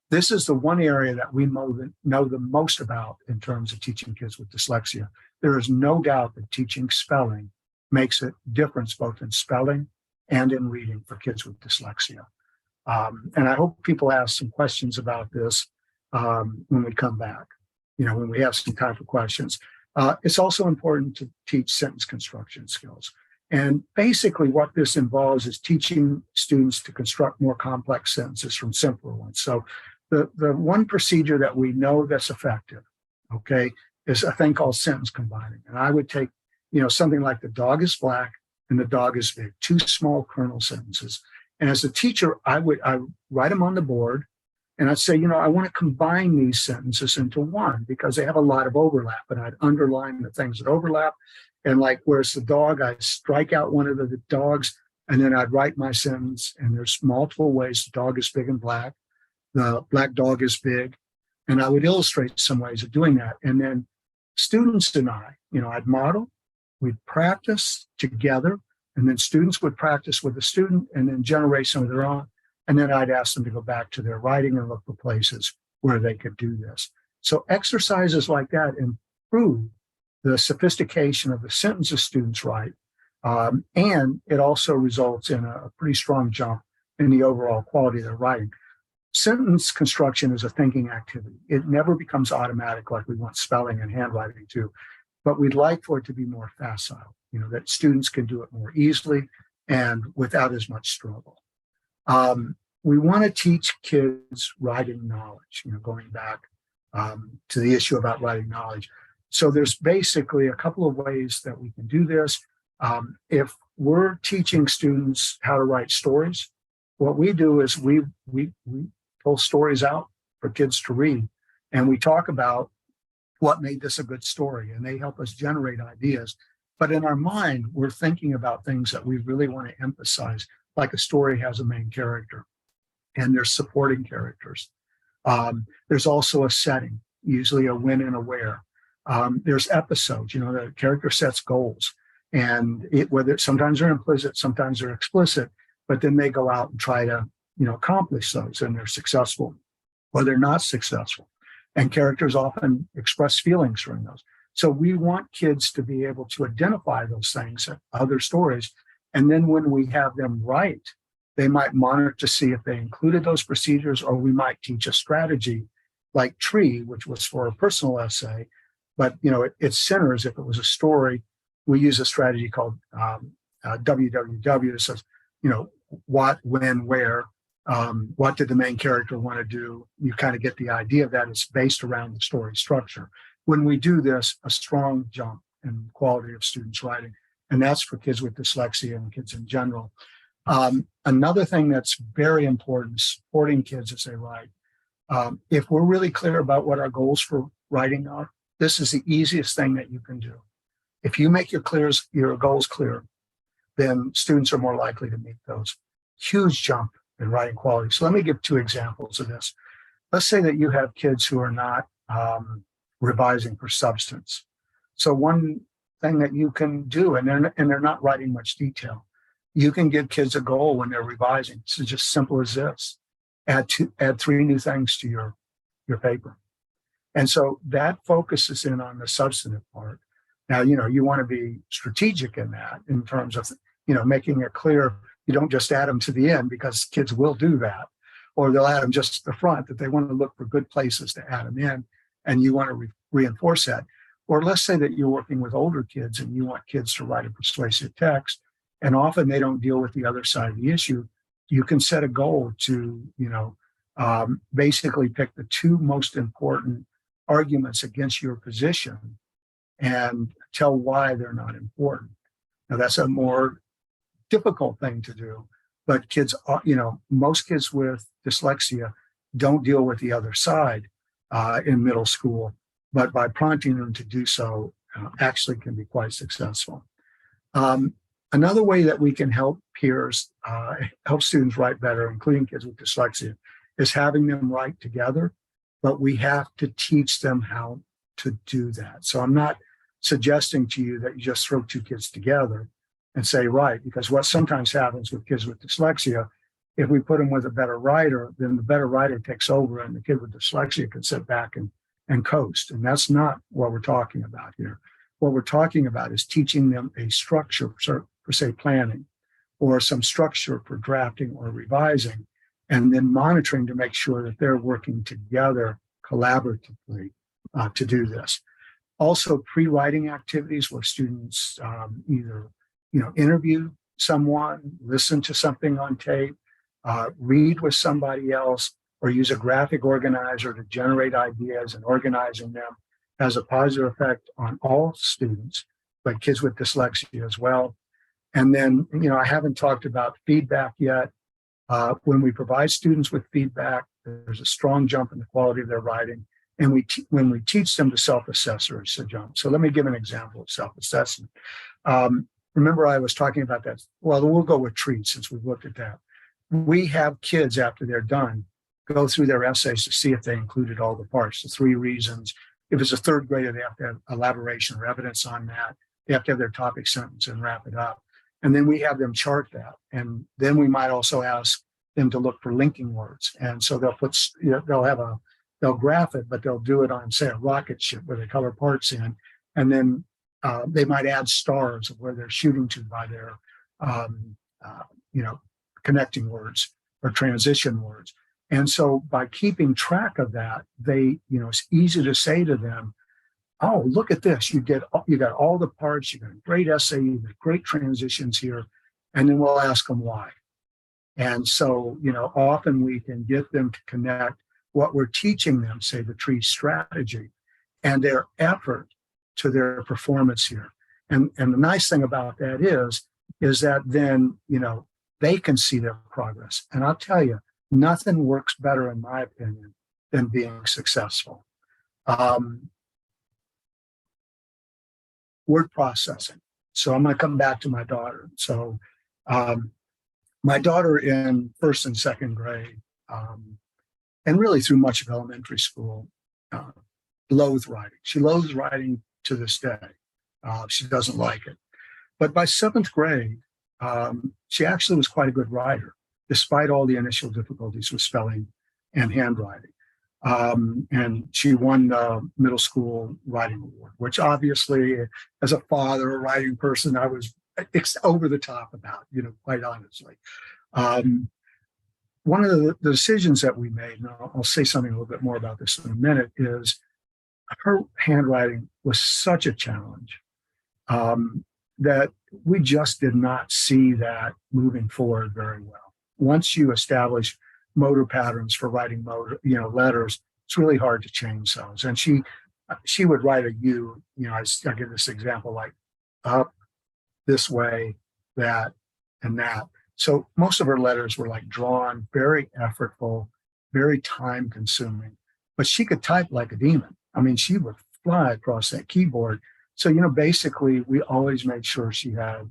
This is the one area that we know the most about in terms of teaching kids with dyslexia. There is no doubt that teaching spelling makes a difference both in spelling and in reading for kids with dyslexia. And I hope people ask some questions about this when we come back, when we have some time for questions. It's also important to teach sentence construction skills. And basically what this involves is teaching students to construct more complex sentences from simpler ones. So the one procedure that we know that's effective, okay, is a thing called sentence combining. And I would take, something like the dog is black and the dog is big, 2 small kernel sentences. And as a teacher, I write them on the board and I'd say, I want to combine these sentences into one because they have a lot of overlap. And I'd underline the things that overlap. And like, where's the dog? I'd strike out one of the dogs and then I'd write my sentence. And there's multiple ways the dog is big and black. The black dog is big. And I would illustrate some ways of doing that. And then students and I'd model, we'd practice together. And then students would practice with the student and then generate some of their own. And then I'd ask them to go back to their writing and look for places where they could do this. So exercises like that improve the sophistication of the sentences students write. And it also results in a pretty strong jump in the overall quality of their writing. Sentence construction is a thinking activity. It never becomes automatic like we want spelling and handwriting to, but we'd like for it to be more facile, that students can do it more easily and without as much struggle. We want to teach kids writing knowledge, going back to the issue about writing knowledge. So there's basically a couple of ways that we can do this. If we're teaching students how to write stories, what we do is we pull stories out for kids to read, and we talk about what made this a good story, and they help us generate ideas. But in our mind, we're thinking about things that we really want to emphasize, like a story has a main character, and there's supporting characters. There's also a setting, usually a when and a where. There's episodes, the character sets goals, and whether sometimes they're implicit, sometimes they're explicit, but then they go out and try to, accomplish those, and they're successful or they're not successful. And characters often express feelings during those. So we want kids to be able to identify those things in other stories. And then when we have them write, they might monitor to see if they included those procedures, or we might teach a strategy like Tree, which was for a personal essay. But, it centers, if it was a story, we use a strategy called WWW. It says, what, when, where, what did the main character want to do? You kind of get the idea of that. It's based around the story structure. When we do this, a strong jump in quality of students' writing, and that's for kids with dyslexia and kids in general. Another thing that's very important is supporting kids as they write. If we're really clear about what our goals for writing are, this is the easiest thing that you can do. If you make your goals clear, then students are more likely to meet those. Huge jump in writing quality. So let me give two examples of this. Let's say that you have kids who are not revising for substance. So one thing that you can do, and they're not writing much detail, you can give kids a goal when they're revising. It's just simple as this: add 3 new things to your paper. And so that focuses in on the substantive part. Now, you want to be strategic in that, in terms of, making it clear. You don't just add them to the end, because kids will do that, or they'll add them just to the front, that they want to look for good places to add them in, and you want to reinforce that. Or let's say that you're working with older kids and you want kids to write a persuasive text, and often they don't deal with the other side of the issue. You can set a goal to, basically pick the 2 most important arguments against your position and tell why they're not important. Now, that's a more difficult thing to do, but kids, most kids with dyslexia don't deal with the other side in middle school, but by prompting them to do so, actually can be quite successful. Another way that we can help peers, help students write better, including kids with dyslexia, is having them write together, but we have to teach them how to do that. So I'm not suggesting to you that you just throw 2 kids together and say, write, because what sometimes happens with kids with dyslexia, if we put them with a better writer, then the better writer takes over and the kid with dyslexia can sit back and coast. And that's not what we're talking about here. What we're talking about is teaching them a structure for say, planning, or some structure for drafting or revising, and then monitoring to make sure that they're working together collaboratively to do this. Also, pre-writing activities where students either interview someone, listen to something on tape, read with somebody else, or use a graphic organizer to generate ideas, and organizing them has a positive effect on all students, but kids with dyslexia as well. And then, I haven't talked about feedback yet. When we provide students with feedback, there's a strong jump in the quality of their writing. And when we teach them to self-assess, there's a jump. So let me give an example of self-assessment. Remember, I was talking about that. Well, we'll go with treats since we've looked at that. We have kids, after they're done, go through their essays to see if they included all the parts, the 3 reasons. If it's a 3rd grader, they have to have elaboration or evidence on that. They have to have their topic sentence and wrap it up. And then we have them chart that. And then we might also ask them to look for linking words. And so they'll graph it, but they'll do it on, say, a rocket ship where they color parts in. And then they might add stars of where they're shooting to by their, connecting words or transition words. And so by keeping track of that, it's easy to say to them, oh, look at this. You got all the parts, you got a great essay, you got great transitions here. And then we'll ask them why. And so, often we can get them to connect what we're teaching them, say the tree strategy, and their effort to their performance here. And the nice thing about that is that then, they can see their progress. And I'll tell you, nothing works better, in my opinion, than being successful. Word processing. So I'm going to come back to my daughter. So my daughter in 1st and 2nd grade, and really through much of elementary school, loathed writing. She loathes writing to this day. She doesn't like it. But by 7th grade, she actually was quite a good writer, despite all the initial difficulties with spelling and handwriting. And she won the middle school writing award, which obviously, as a father, a writing person, I was over the top about, quite honestly. One of the decisions that we made, and I'll say something a little bit more about this in a minute, is her handwriting was such a challenge that we just did not see that moving forward very well. Once you establish motor patterns for writing letters, it's really hard to change those. And she would write a U, I give this example, like up, this way, that, and that. So most of her letters were like drawn, very effortful, very time consuming, but she could type like a demon. I mean, she would fly across that keyboard. So, basically we always made sure she had,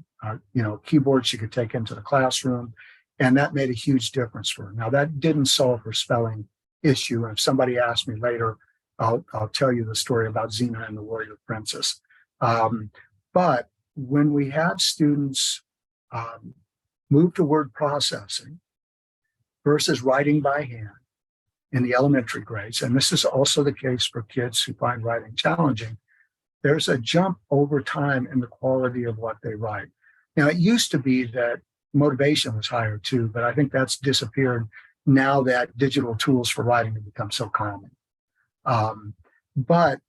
keyboard she could take into the classroom. And that made a huge difference for her. Now, that didn't solve her spelling issue. And if somebody asks me later, I'll tell you the story about Xena and the Warrior Princess. But when we have students move to word processing versus writing by hand in the elementary grades, and this is also the case for kids who find writing challenging, there's a jump over time in the quality of what they write. Now, it used to be that motivation was higher too, but I think that's disappeared now that digital tools for writing have become so common. But,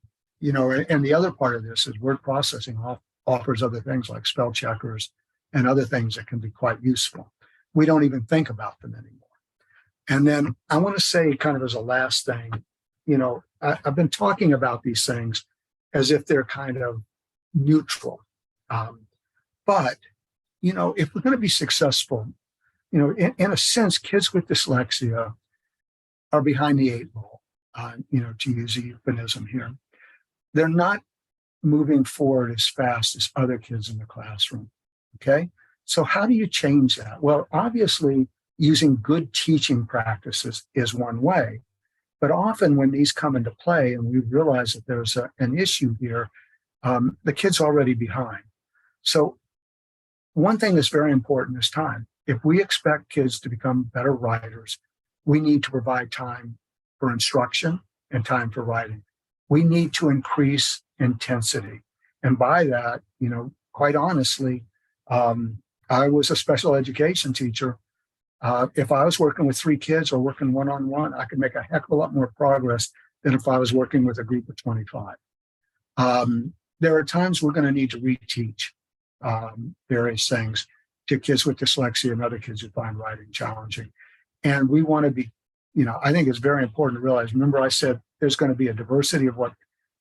and the other part of this is word processing offers other things like spell checkers and other things that can be quite useful. We don't even think about them anymore. And then I want to say, kind of as a last thing, I've been talking about these things as if they're kind of neutral. But, if we're going to be successful, in a sense, kids with dyslexia are behind the eight ball, to use a euphemism here. They're not moving forward as fast as other kids in the classroom. Okay. So how do you change that? Well, obviously, using good teaching practices is one way. But often when these come into play and we realize that there's an issue here, the kid's already behind. So one thing that's very important is time. If we expect kids to become better writers, we need to provide time for instruction and time for writing. We need to increase intensity. And by that, quite honestly, I was a special education teacher. If I was working with 3 kids or working one-on-one, I could make a heck of a lot more progress than if I was working with a group of 25. There are times we're going to need to reteach various things to kids with dyslexia and other kids who find writing challenging. And we want to be, I think it's very important to realize, remember I said there's going to be a diversity of what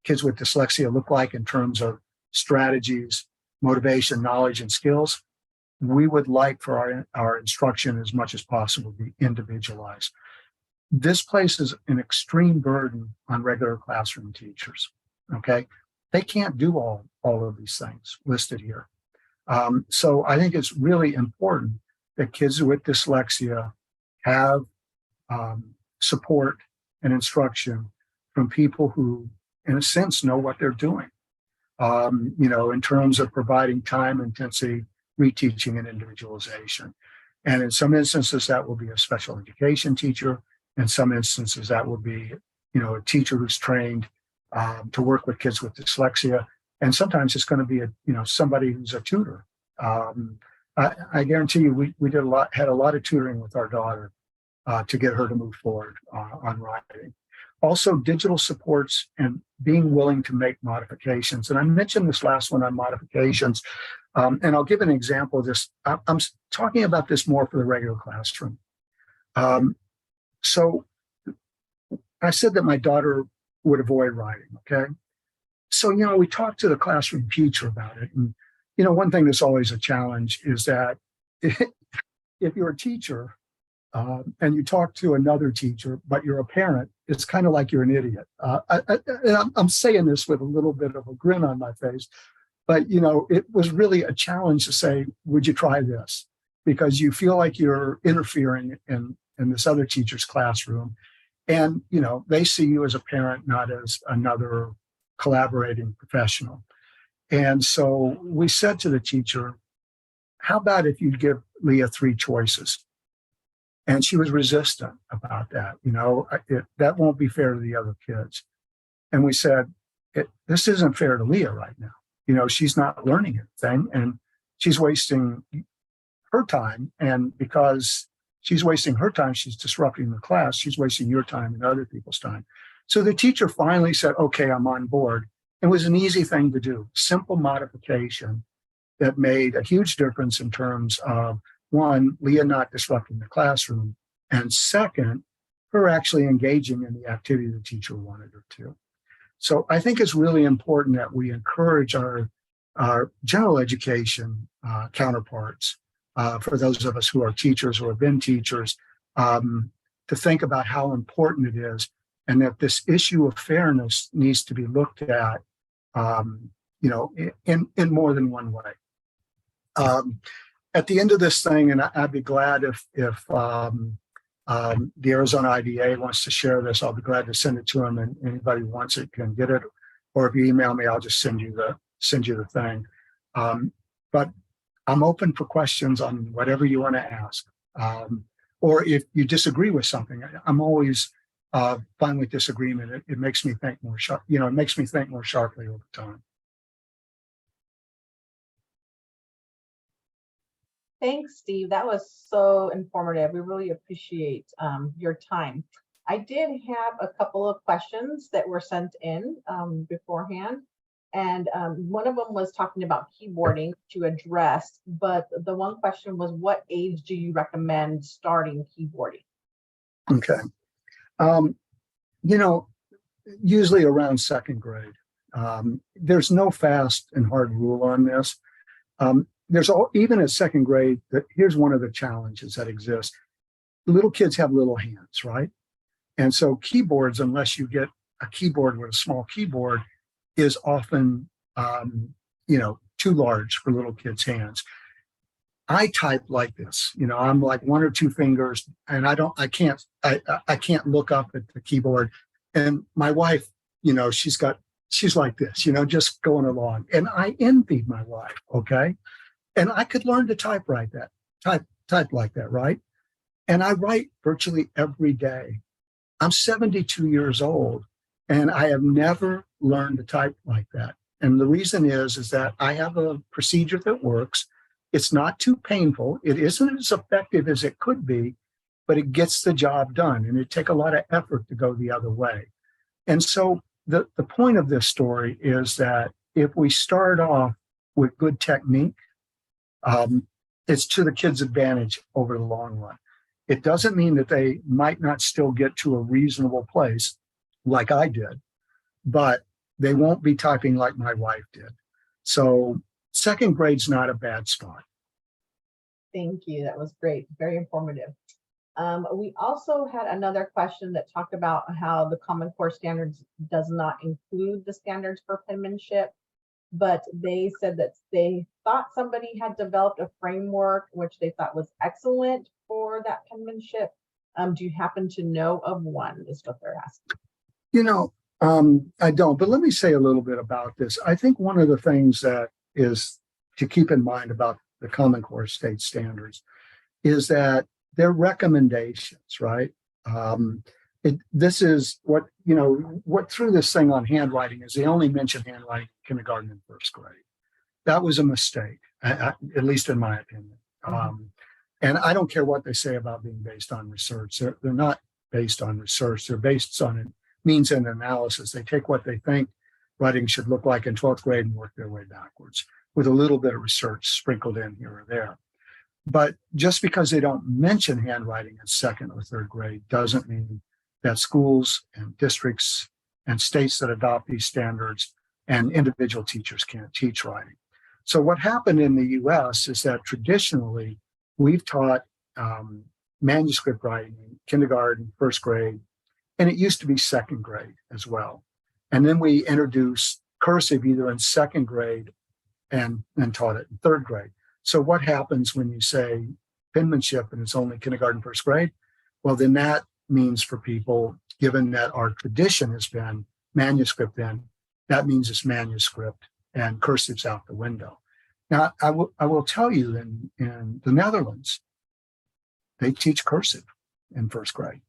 kids with dyslexia look like in terms of strategies, motivation, knowledge, and skills. We would like for our instruction as much as possible to be individualized. This places an extreme burden on regular classroom teachers, okay? They can't do all of these things listed here. So I think it's really important that kids with dyslexia have support and instruction from people who, in a sense, know what they're doing, in terms of providing time, intensity, reteaching, and individualization. And in some instances, that will be a special education teacher. In some instances, that will be, a teacher who's trained to work with kids with dyslexia. And sometimes it's going to be somebody who's a tutor. I guarantee you, we had a lot of tutoring with our daughter to get her to move forward on writing. Also, digital supports and being willing to make modifications. And I mentioned this last one on modifications, and I'll give an example of this. I'm talking about this more for the regular classroom. So I said that my daughter would avoid writing, okay? So, we talked to the classroom teacher about it. And, one thing that's always a challenge is that if you're a teacher and you talk to another teacher, but you're a parent, it's kind of like you're an idiot. I'm saying this with a little bit of a grin on my face, but, it was really a challenge to say, would you try this? Because you feel like you're interfering in this other teacher's classroom. And, they see you as a parent, not as another collaborating professional. And so we said to the teacher, how about if you give Leah 3 choices? And she was resistant about that. That won't be fair to the other kids. And we said, this isn't fair to Leah right now. She's not learning anything and she's wasting her time. And because she's wasting her time, she's disrupting the class. She's wasting your time and other people's time. So the teacher finally said, okay, I'm on board. It was an easy thing to do, simple modification that made a huge difference in terms of, one, Leah not disrupting the classroom, and second, her actually engaging in the activity the teacher wanted her to. So I think it's really important that we encourage our general education counterparts, for those of us who are teachers or have been teachers, to think about how important it is, and that this issue of fairness needs to be looked at, in more than one way. At the end of this thing, and I'd be glad if the Arizona IDA wants to share this, I'll be glad to send it to them, and anybody who wants it can get it. Or if you email me, I'll just send you the thing. But I'm open for questions on whatever you want to ask. Or if you disagree with something, I'm always fine with disagreement. It makes me think more sharp. It makes me think more sharply over time.
Thanks, Steve. That was so informative. We really appreciate your time. I did have a couple of questions that were sent in beforehand. And one of them was talking about keyboarding to address, but the one question was, what age do you recommend starting keyboarding?
Okay. Usually around second grade. There's no fast and hard rule on this. Even at second grade, here's one of the challenges that exist. Little kids have little hands, right? And so keyboards, unless you get a keyboard with a small keyboard, is often, too large for little kids' hands. I type like this, I'm like one or two fingers, and I can't look up at the keyboard. And my wife, she's like this, just going along. And I envy my wife, okay? And I could learn to type like that, right? And I write virtually every day. I'm 72 years old, and I have never learned to type like that. And the reason is that I have a procedure that works. It's not too painful. It isn't as effective as it could be, but it gets the job done. And it takes a lot of effort to go the other way. And so the point of this story is that if we start off with good technique, it's to the kids' advantage over the long run. It doesn't mean that they might not still get to a reasonable place like I did, but they won't be typing like my wife did. So second grade's not a bad spot.
Thank you. That was great. Very informative. We also had another question that talked about how the Common Core standards does not include the standards for penmanship, but they said that they thought somebody had developed a framework which they thought was excellent for that penmanship. Do you happen to know of one, is what they're asking?
I don't, but let me say a little bit about this. I think one of the things that is to keep in mind about the Common Core state standards is that they're recommendations, right? This is what threw this thing on handwriting is they only mentioned handwriting in kindergarten and first grade. That was a mistake, at least in my opinion. And I don't care what they say about being based on research. They're not based on research. They're based on means and analysis. They take what they think writing should look like in 12th grade and work their way backwards with a little bit of research sprinkled in here or there. But just because they don't mention handwriting in second or third grade doesn't mean that schools and districts and states that adopt these standards and individual teachers can't teach writing. So what happened in the US is that traditionally we've taught manuscript writing in kindergarten, first grade, and it used to be second grade as well. And then we introduced cursive either in second grade and taught it in third grade. So what happens when you say penmanship and it's only kindergarten, first grade? Well, then that means for people, given that our tradition has been manuscript, then that means it's manuscript and cursive's out the window. Now, I will tell you in the Netherlands, they teach cursive in first grade.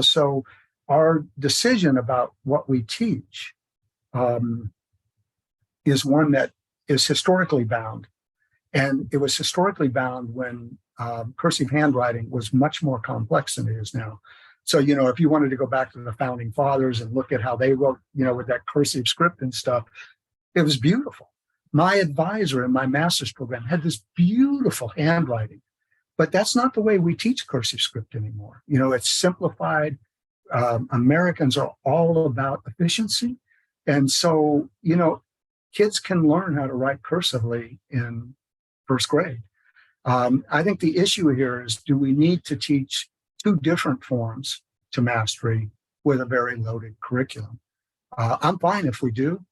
So our decision about what we teach is one that is historically bound. And it was historically bound when cursive handwriting was much more complex than it is now. So, if you wanted to go back to the founding fathers and look at how they wrote, with that cursive script and stuff, it was beautiful. My advisor in my master's program had this beautiful handwriting, but that's not the way we teach cursive script anymore. It's simplified. Americans are all about efficiency. And so, kids can learn how to write cursively in first grade. I think the issue here is, do we need to teach two different forms to mastery with a very loaded curriculum. I'm fine if we do,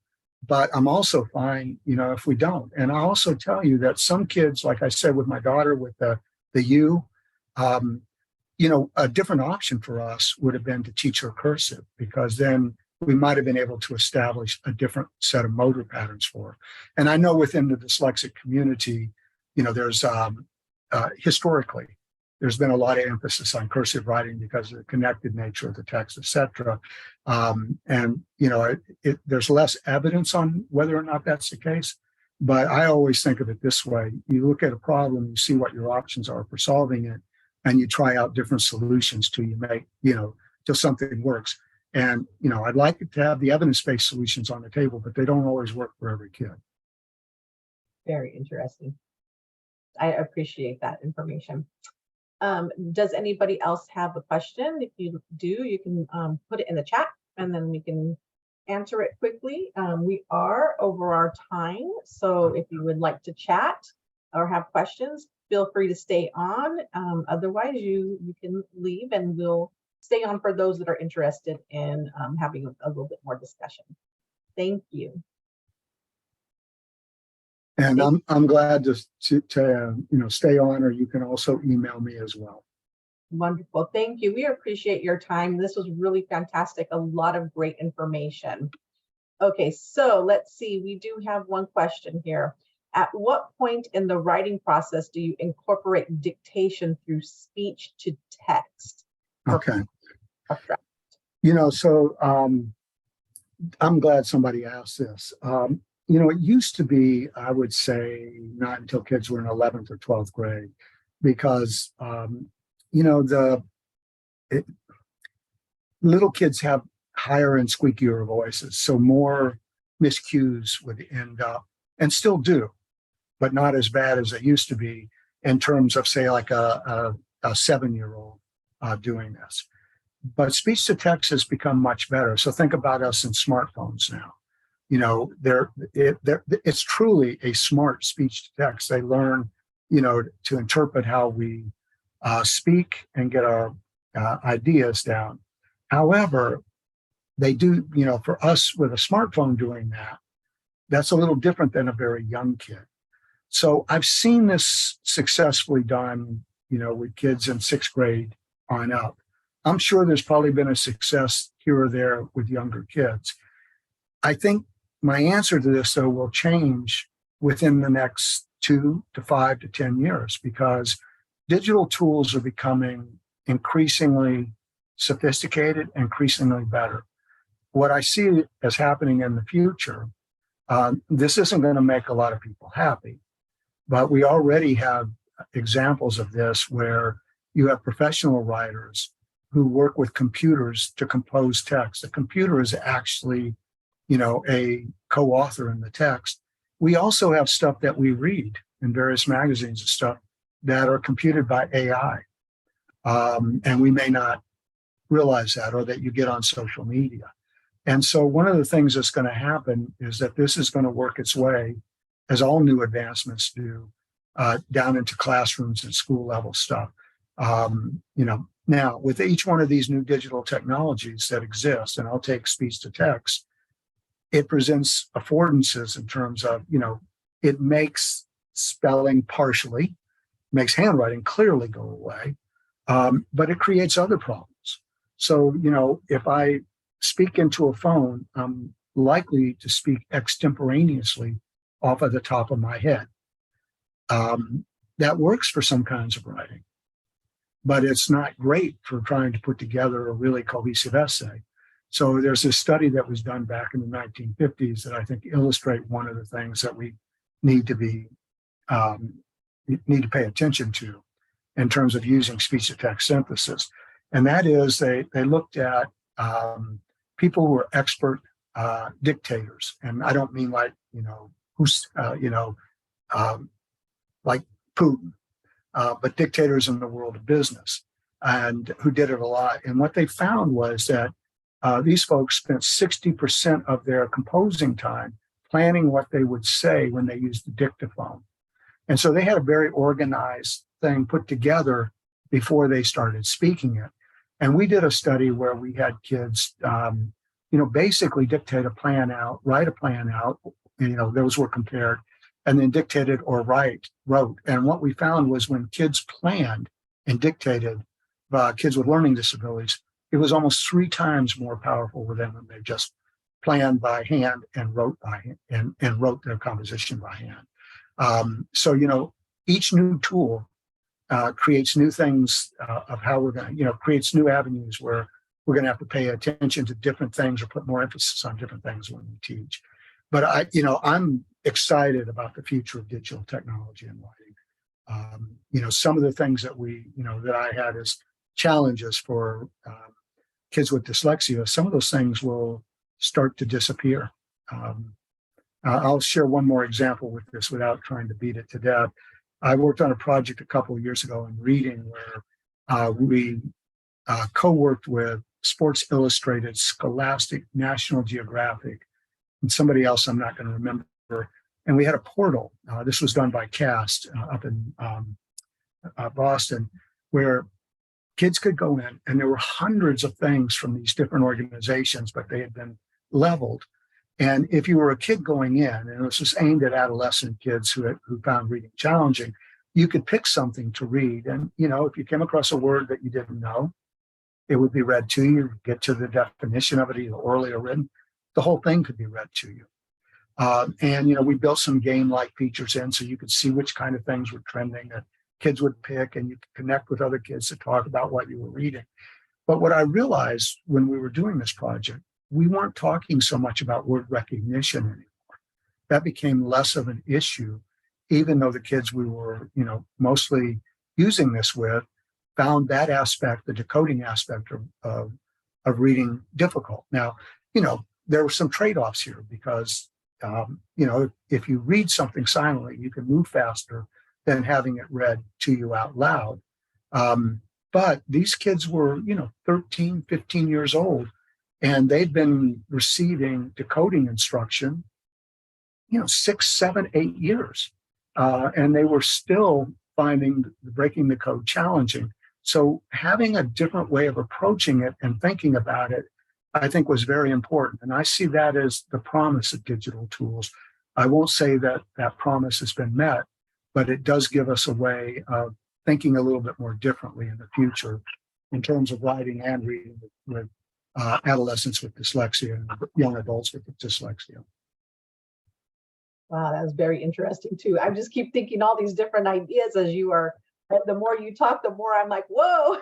but I'm also fine, if we don't. And I also tell you that some kids, like I said, with my daughter with the U, a different option for us would have been to teach her cursive, because then we might have been able to establish a different set of motor patterns for her. And I know within the dyslexic community, there's historically, there's been a lot of emphasis on cursive writing because of the connected nature of the text, et cetera. There's less evidence on whether or not that's the case. But I always think of it this way. You look at a problem, you see what your options are for solving it, and you try out different solutions till you make, till something works. And, I'd like to have the evidence-based solutions on the table, but they don't always work for every kid.
Very interesting. I appreciate that information. Does anybody else have a question? If you do, you can put it in the chat and then we can answer it quickly. We are over our time, so if you would like to chat or have questions, feel free to stay on. Otherwise, you can leave and we'll stay on for those that are interested in having a little bit more discussion. Thank you.
And I'm glad to stay on, or you can also email me as well.
Wonderful. Thank you. We appreciate your time. This was really fantastic. A lot of great information. Okay, so let's see. We do have one question here. At what point in the writing process do you incorporate dictation through speech to text?
Okay. So I'm glad somebody asked this. It used to be, I would say, not until kids were in 11th or 12th grade, because, little kids have higher and squeakier voices. So more miscues would end up, and still do, but not as bad as they used to be in terms of, say, like a 7-year-old doing this. But speech to text has become much better. So think about us in smartphones now. It's truly a smart speech to text. They learn, to interpret how we speak and get our ideas down. However, they do, for us with a smartphone doing that, that's a little different than a very young kid. So I've seen this successfully done, with kids in 6th grade on up. I'm sure there's probably been a success here or there with younger kids. I think my answer to this, though, will change within the next 2 to 5 to 10 years, because digital tools are becoming increasingly sophisticated, increasingly better. What I see as happening in the future, this isn't going to make a lot of people happy, but we already have examples of this where you have professional writers who work with computers to compose text. The computer is actually a co-author in the text. We also have stuff that we read in various magazines and stuff that are computed by AI. And we may not realize that, or that you get on social media. And so one of the things that's going to happen is that this is going to work its way, as all new advancements do, down into classrooms and school level stuff. Now, with each one of these new digital technologies that exist, and I'll take speech to text, it presents affordances in terms of, it makes spelling partially, makes handwriting clearly go away, but it creates other problems. So, if I speak into a phone, I'm likely to speak extemporaneously off of the top of my head. That works for some kinds of writing, but it's not great for trying to put together a really cohesive essay. So there's a study that was done back in the 1950s that I think illustrate one of the things that we need to pay attention to in terms of using speech-to-text synthesis. And that is they looked at people who were expert dictators. And I don't mean like, like Putin, but dictators in the world of business, and who did it a lot. And what they found was that these folks spent 60% of their composing time planning what they would say when they used the dictaphone. And so they had a very organized thing put together before they started speaking it. And we did a study where we had kids, basically dictate a plan out, write a plan out, those were compared, and then dictated or wrote. And what we found was when kids planned and dictated, kids with learning disabilities, it was almost 3 times more powerful with them when they just planned by hand and wrote by hand and wrote their composition by hand. So each new tool creates new things of how we're going to, creates new avenues where we're going to have to pay attention to different things or put more emphasis on different things when we teach. But I'm excited about the future of digital technology and writing. Some of the things that that I had as challenges for kids with dyslexia, some of those things will start to disappear. I'll share one more example with this without trying to beat it to death. I worked on a project a couple of years ago in reading where we co-worked with Sports Illustrated, Scholastic, National Geographic, and somebody else I'm not going to remember. And we had a portal. This was done by CAST up in Boston, where kids could go in, and there were hundreds of things from these different organizations, but they had been leveled. And if you were a kid going in, and it was just aimed at adolescent kids who found reading challenging, you could pick something to read. And, if you came across a word that you didn't know, it would be read to you, get to the definition of it, either orally or written. The whole thing could be read to you. And we built some game-like features in so you could see which kind of things were trending that kids would pick, and you could connect with other kids to talk about what you were reading. But what I realized when we were doing this project, we weren't talking so much about word recognition anymore. That became less of an issue, even though the kids we were, mostly using this with found that aspect, the decoding aspect of reading difficult. Now, there were some trade-offs here because, if you read something silently, you can move faster than having it read to you out loud. But these kids were, 13, 15 years old, and they'd been receiving decoding instruction, 6, 7, 8 years. And they were still finding breaking the code challenging. So having a different way of approaching it and thinking about it, I think was very important. And I see that as the promise of digital tools. I won't say that that promise has been met, but it does give us a way of thinking a little bit more differently in the future in terms of writing and reading with adolescents with dyslexia and young adults with dyslexia.
Wow, that was very interesting too. I just keep thinking all these different ideas as you are, the more you talk, the more I'm like, whoa.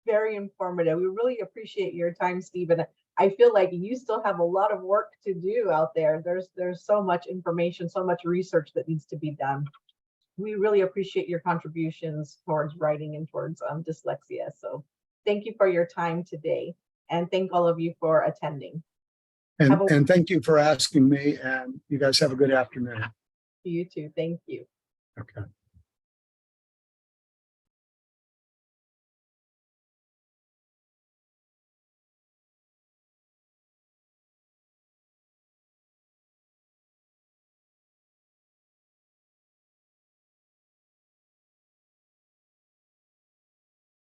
Very informative. We really appreciate your time, Steve. And I feel like you still have a lot of work to do out there. There's so much information, so much research that needs to be done. We really appreciate your contributions towards writing and towards dyslexia. So thank you for your time today. And thank all of you for attending.
And thank you for asking me. And you guys have a good afternoon.
You too. Thank you.
Okay.